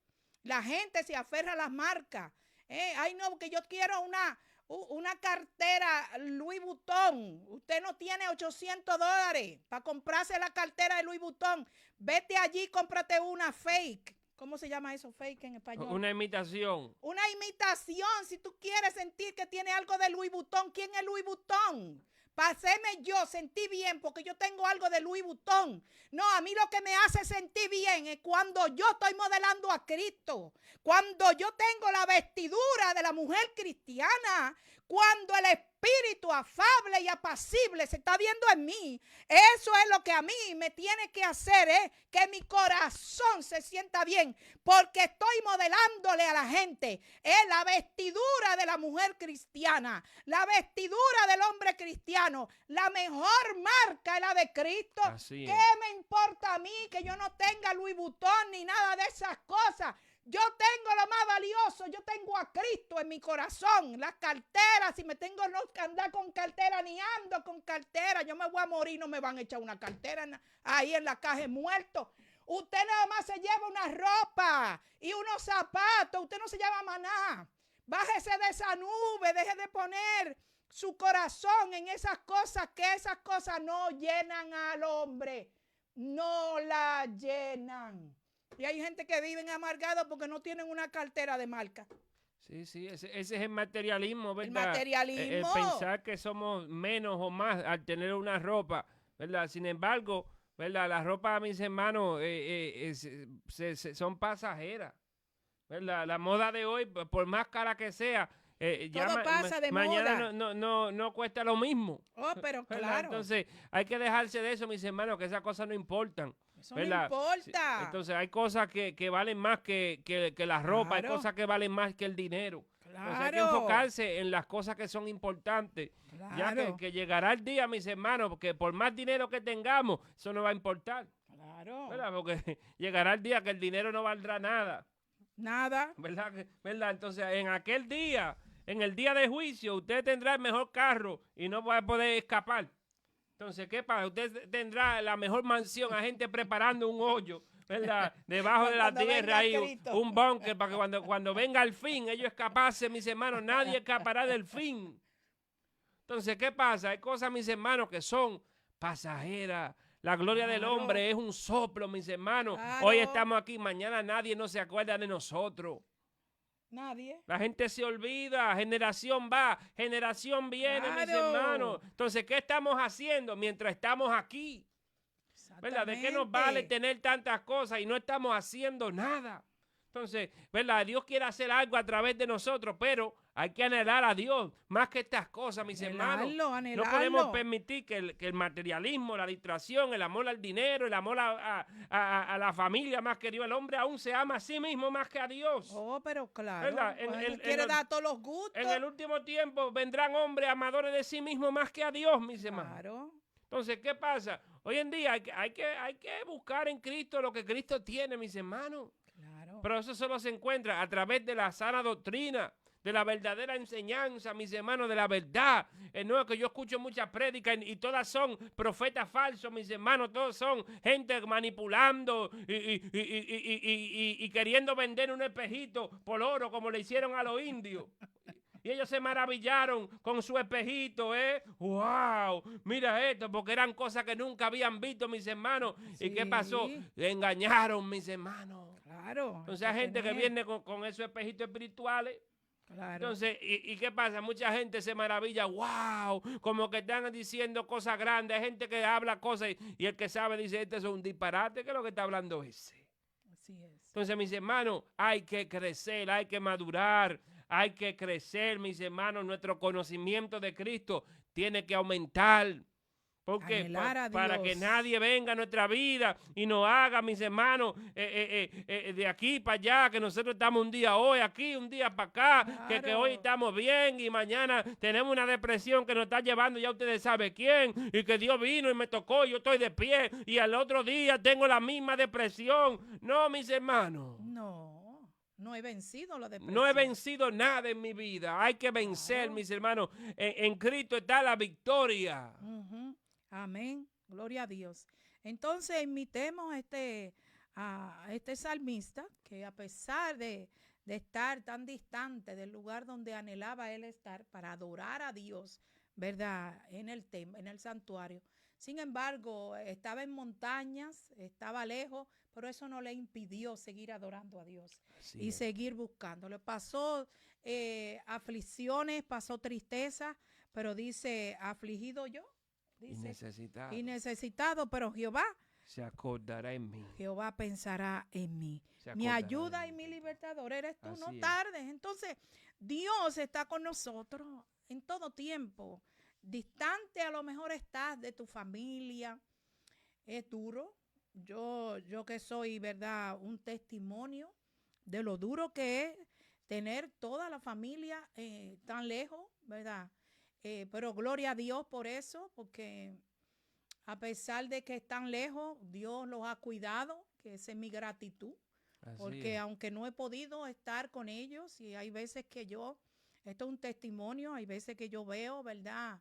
La gente se aferra a las marcas. Ay, no, porque yo quiero una cartera Louis Vuitton. Usted no tiene $800 para comprarse la cartera de Louis Vuitton. Vete allí, cómprate una fake. ¿Cómo se llama eso, fake en español? Una imitación. Una imitación. Si tú quieres sentir que tiene algo de Louis Vuitton, ¿quién es Louis Vuitton? Paseme yo, sentí bien porque yo tengo algo de Louis Vuitton. No, a mí lo que me hace sentir bien es cuando yo estoy modelando a Cristo, cuando yo tengo la vestidura de la mujer cristiana, cuando el espíritu afable y apacible se está viendo en mí. Eso es lo que a mí me tiene que hacer, que mi corazón se sienta bien, porque estoy modelándole a la gente la vestidura de la mujer cristiana, la vestidura del hombre cristiano. La mejor marca es la de Cristo. Así es. ¿Qué me importa a mí que yo no tenga Louis Vuitton ni nada de esas cosas? Yo tengo lo más valioso, yo tengo a Cristo en mi corazón. Las carteras, si me tengo que andar con cartera, ni ando con cartera. Yo me voy a morir, no me van a echar una cartera ahí en la caja de muertos. Usted nada más se lleva una ropa y unos zapatos, usted no se llama maná. Bájese de esa nube, deje de poner su corazón en esas cosas, que esas cosas no llenan al hombre, no la llenan. Y hay gente que viven amargados porque no tienen una cartera de marca. Sí, ese es el materialismo, ¿verdad? El materialismo. Pensar que somos menos o más al tener una ropa, ¿verdad? Sin embargo, ¿verdad? Las ropas, mis hermanos, son pasajeras, ¿verdad? La moda de hoy, por más cara que sea, todo pasa de mañana moda. No cuesta lo mismo. Oh, pero ¿verdad? claro. Entonces, hay que dejarse de eso, mis hermanos, que esas cosas no importan. Eso ¿verdad? no importa. Entonces, hay cosas que valen más que la ropa, Claro. hay cosas que valen más que el dinero. Entonces hay que enfocarse en las cosas que son importantes. Claro. Ya que llegará el día, mis hermanos, porque por más dinero que tengamos, eso no va a importar. Claro. ¿Verdad? Porque llegará el día que el dinero no valdrá nada. Nada. ¿Verdad? Entonces, en aquel día, en el día de juicio, usted tendrá el mejor carro y no va a poder escapar. Entonces, ¿qué pasa? Usted tendrá la mejor mansión, a gente preparando un hoyo, ¿verdad? Debajo de la tierra ahí, un búnker, para que cuando venga el fin, ellos escapasen, mis hermanos, nadie escapará del fin. Entonces, ¿qué pasa? Hay cosas, mis hermanos, que son pasajeras. La gloria del hombre es un soplo, mis hermanos. Hoy estamos aquí, mañana nadie no se acuerda de nosotros. Nadie. La gente se olvida, generación va, generación viene, mis hermanos. Entonces, ¿qué estamos haciendo mientras estamos aquí? ¿Verdad? ¿De qué nos vale tener tantas cosas y no estamos haciendo nada? Entonces, ¿verdad? Dios quiere hacer algo a través de nosotros, pero hay que anhelar a Dios más que estas cosas, mis hermanos. No podemos permitir que el materialismo, la distracción, el amor al dinero, el amor a la familia más que Dios. El hombre aún se ama a sí mismo más que a Dios. Oh, pero claro. Quiere dar todos los gustos. En el último tiempo vendrán hombres amadores de sí mismos más que a Dios, mis hermanos. Claro. Entonces, ¿qué pasa? Hoy en día hay que buscar en Cristo lo que Cristo tiene, mis hermanos. Claro. Pero eso solo se encuentra a través de la sana doctrina, de la verdadera enseñanza, mis hermanos, de la verdad. No es que yo escucho muchas prédicas y todas son profetas falsos, mis hermanos, todos son gente manipulando y queriendo vender un espejito por oro como le hicieron a los indios. Y ellos se maravillaron con su espejito, ¿eh? ¡Wow! Mira esto, porque eran cosas que nunca habían visto, mis hermanos. Sí. ¿Y qué pasó? Engañaron, mis hermanos. Claro. Entonces hay gente que viene con esos espejitos espirituales. Claro. Entonces, ¿y qué pasa? Mucha gente se maravilla, ¡wow! Como que están diciendo cosas grandes. Hay gente que habla cosas y el que sabe dice, este es un disparate, ¿qué es lo que está hablando ese? Así es. Entonces, mis hermanos, hay que crecer, hay que madurar. Hay que crecer, mis hermanos, nuestro conocimiento de Cristo tiene que aumentar. Porque para que nadie venga a nuestra vida y nos haga, mis hermanos, de aquí para allá, que nosotros estamos un día hoy aquí, un día para acá, claro. que hoy estamos bien y mañana tenemos una depresión que nos está llevando, ya ustedes saben quién, y que Dios vino y me tocó, yo estoy de pie, y al otro día tengo la misma depresión. No, mis hermanos. No he vencido la depresión. No he vencido nada en mi vida. Hay que vencer, mis hermanos. En Cristo está la victoria. Amén. Gloria a Dios. Entonces, imitemos a este salmista que a pesar de estar tan distante del lugar donde anhelaba él estar para adorar a Dios, ¿verdad? En el santuario. Sin embargo, estaba en montañas, estaba lejos, pero eso no le impidió seguir adorando a Dios y seguir buscándole. Pasó aflicciones, pasó tristeza, pero dice, afligido yo, dice, y necesitado, pero Jehová se acordará en mí. Jehová pensará en mí. Mi ayuda y mi libertador eres tú, no tardes. Entonces, Dios está con nosotros en todo tiempo. Distante a lo mejor estás de tu familia, es duro. Yo que soy, ¿verdad?, un testimonio de lo duro que es tener toda la familia tan lejos, ¿verdad? Pero gloria a Dios por eso, porque a pesar de que están lejos, Dios los ha cuidado, que esa es mi gratitud. Porque aunque no he podido estar con ellos, y hay veces que esto es un testimonio, hay veces que yo veo, ¿verdad?,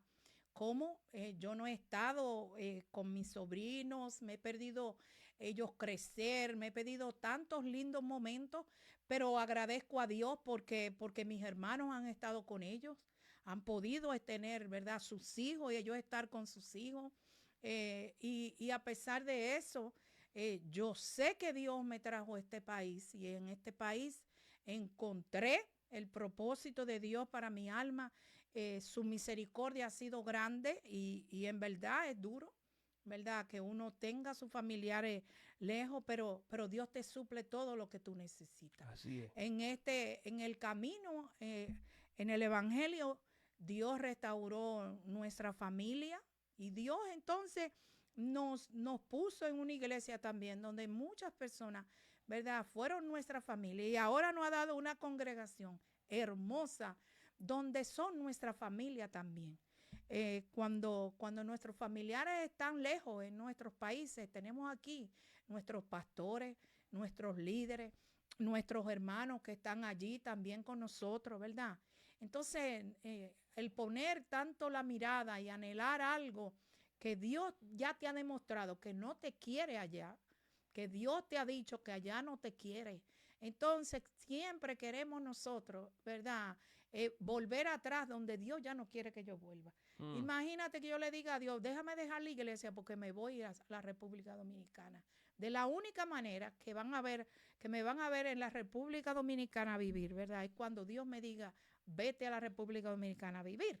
cómo yo no he estado con mis sobrinos, me he perdido ellos crecer, me he perdido tantos lindos momentos, pero agradezco a Dios porque mis hermanos han estado con ellos, han podido tener, ¿verdad?, sus hijos y ellos estar con sus hijos. Y a pesar de eso, yo sé que Dios me trajo a este país y en este país encontré el propósito de Dios para mi alma. Su misericordia ha sido grande y en verdad es duro, ¿verdad?, que uno tenga a sus familiares lejos, pero Dios te suple todo lo que tú necesitas. Así es. En el camino, en el evangelio, Dios restauró nuestra familia y Dios entonces nos puso en una iglesia también donde muchas personas, ¿verdad?, fueron nuestra familia y ahora nos ha dado una congregación hermosa, donde son nuestra familia también. Cuando nuestros familiares están lejos en nuestros países, tenemos aquí nuestros pastores, nuestros líderes, nuestros hermanos que están allí también con nosotros, ¿verdad? Entonces, el poner tanto la mirada y anhelar algo que Dios ya te ha demostrado que no te quiere allá, que Dios te ha dicho que allá no te quiere. Entonces, siempre queremos nosotros, ¿verdad? Volver atrás donde Dios ya no quiere que yo vuelva. Imagínate que yo le diga a Dios, déjame dejar la iglesia porque me voy a la República Dominicana. De la única manera que me van a ver en la República Dominicana a vivir, ¿verdad? Es cuando Dios me diga, vete a la República Dominicana a vivir.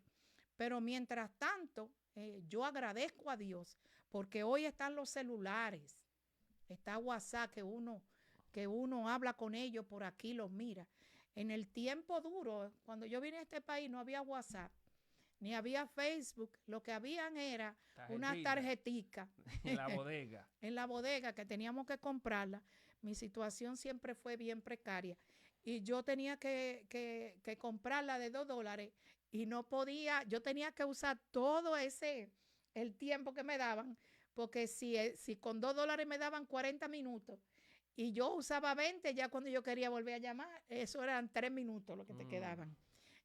Pero mientras tanto, yo agradezco a Dios porque hoy están los celulares, está WhatsApp que uno habla con ellos por aquí, los mira. En el tiempo duro, cuando yo vine a este país, no había WhatsApp, ni había Facebook. Lo que habían era una tarjetica. En la bodega. En la bodega que teníamos que comprarla. Mi situación siempre fue bien precaria. Y yo tenía que comprarla de $2 y no podía, yo tenía que usar todo el tiempo que me daban, porque si con $2 me daban 40 minutos, y yo usaba 20, ya cuando yo quería volver a llamar, eso eran 3 minutos lo que te quedaban.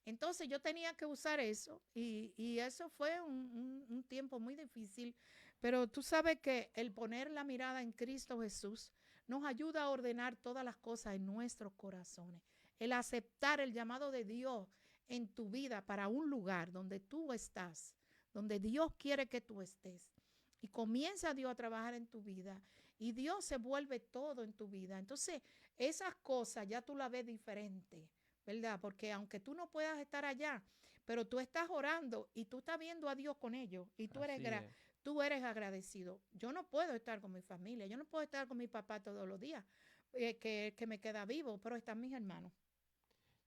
Entonces yo tenía que usar eso y eso fue un tiempo muy difícil, pero tú sabes que el poner la mirada en Cristo Jesús nos ayuda a ordenar todas las cosas en nuestros corazones. El aceptar el llamado de Dios en tu vida para un lugar donde tú estás, donde Dios quiere que tú estés. Y comienza Dios a trabajar en tu vida y Dios se vuelve todo en tu vida. Entonces, esas cosas ya tú las ves diferente, ¿verdad? Porque aunque tú no puedas estar allá, pero tú estás orando y tú estás viendo a Dios con ellos y tú eres agradecido. Yo no puedo estar con mi familia, yo no puedo estar con mi papá todos los días, que me queda vivo, pero están mis hermanos.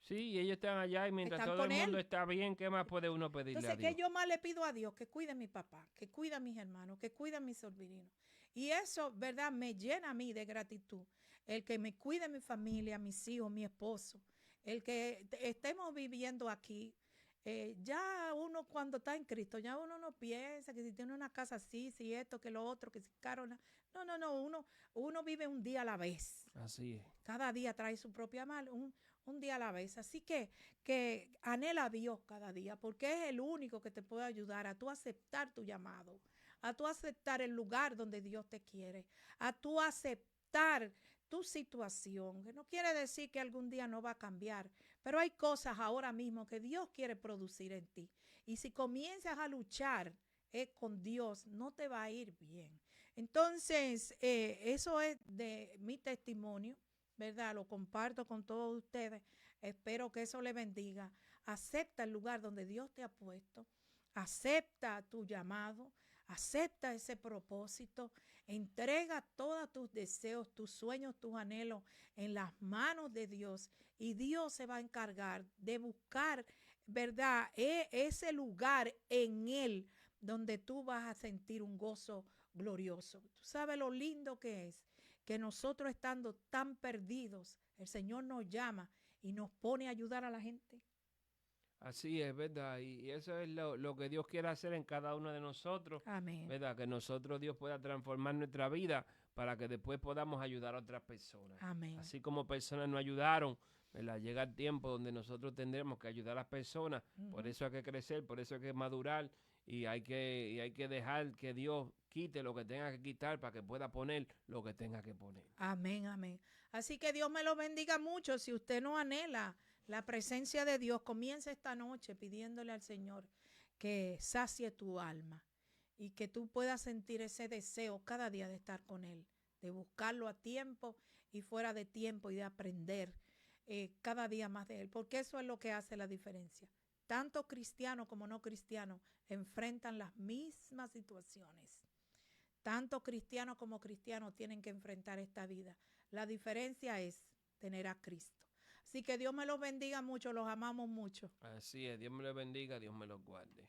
Sí, ellos están allá y mientras Están todo el con mundo él. está bien, ¿qué más puede uno pedirle Entonces, a Dios? ¿qué yo más le pido a Dios? Que cuide a mi papá, que cuide a mis hermanos, que cuide a mis sobrinos. Y eso, ¿verdad? Me llena a mí de gratitud. El que me cuide mi familia, mis hijos, mi esposo. El que estemos viviendo aquí. Ya uno cuando está en Cristo, ya uno no piensa que si tiene una casa así, si esto, que lo otro, que si caro. No. Uno vive un día a la vez. Así es. Cada día trae su propia mal, un día a la vez. Así que anhela a Dios cada día, porque es el único que te puede ayudar a tú aceptar tu llamado, a tú aceptar el lugar donde Dios te quiere, a tú aceptar tu situación, que no quiere decir que algún día no va a cambiar, pero hay cosas ahora mismo que Dios quiere producir en ti. Y si comienzas a luchar con Dios, no te va a ir bien. Entonces, eso es de mi testimonio, ¿verdad? Lo comparto con todos ustedes. Espero que eso le bendiga. Acepta el lugar donde Dios te ha puesto. Acepta tu llamado. Acepta ese propósito. Entrega todos tus deseos, tus sueños, tus anhelos en las manos de Dios. Y Dios se va a encargar de buscar, ¿verdad? Ese lugar en Él donde tú vas a sentir un gozo glorioso. Tú sabes lo lindo que es que nosotros estando tan perdidos, el Señor nos llama y nos pone a ayudar a la gente. Así es, ¿verdad? Y eso es lo que Dios quiere hacer en cada uno de nosotros. Amén. ¿Verdad? Que nosotros Dios pueda transformar nuestra vida para que después podamos ayudar a otras personas. Amén. Así como personas nos ayudaron, ¿verdad? Llega el tiempo donde nosotros tendremos que ayudar a las personas. Por eso hay que crecer, por eso hay que madurar y hay que dejar que Dios quite lo que tenga que quitar para que pueda poner lo que tenga que poner. Amén, amén. Así que Dios me lo bendiga mucho. Si usted no anhela la presencia de Dios, comienza esta noche pidiéndole al Señor que sacie tu alma y que tú puedas sentir ese deseo cada día de estar con Él, de buscarlo a tiempo y fuera de tiempo y de aprender cada día más de Él, porque eso es lo que hace la diferencia. Tanto cristianos como no cristianos enfrentan las mismas situaciones. Tanto cristianos como cristianos tienen que enfrentar esta vida. La diferencia es tener a Cristo. Así que Dios me los bendiga mucho, los amamos mucho. Así es, Dios me los bendiga, Dios me los guarde.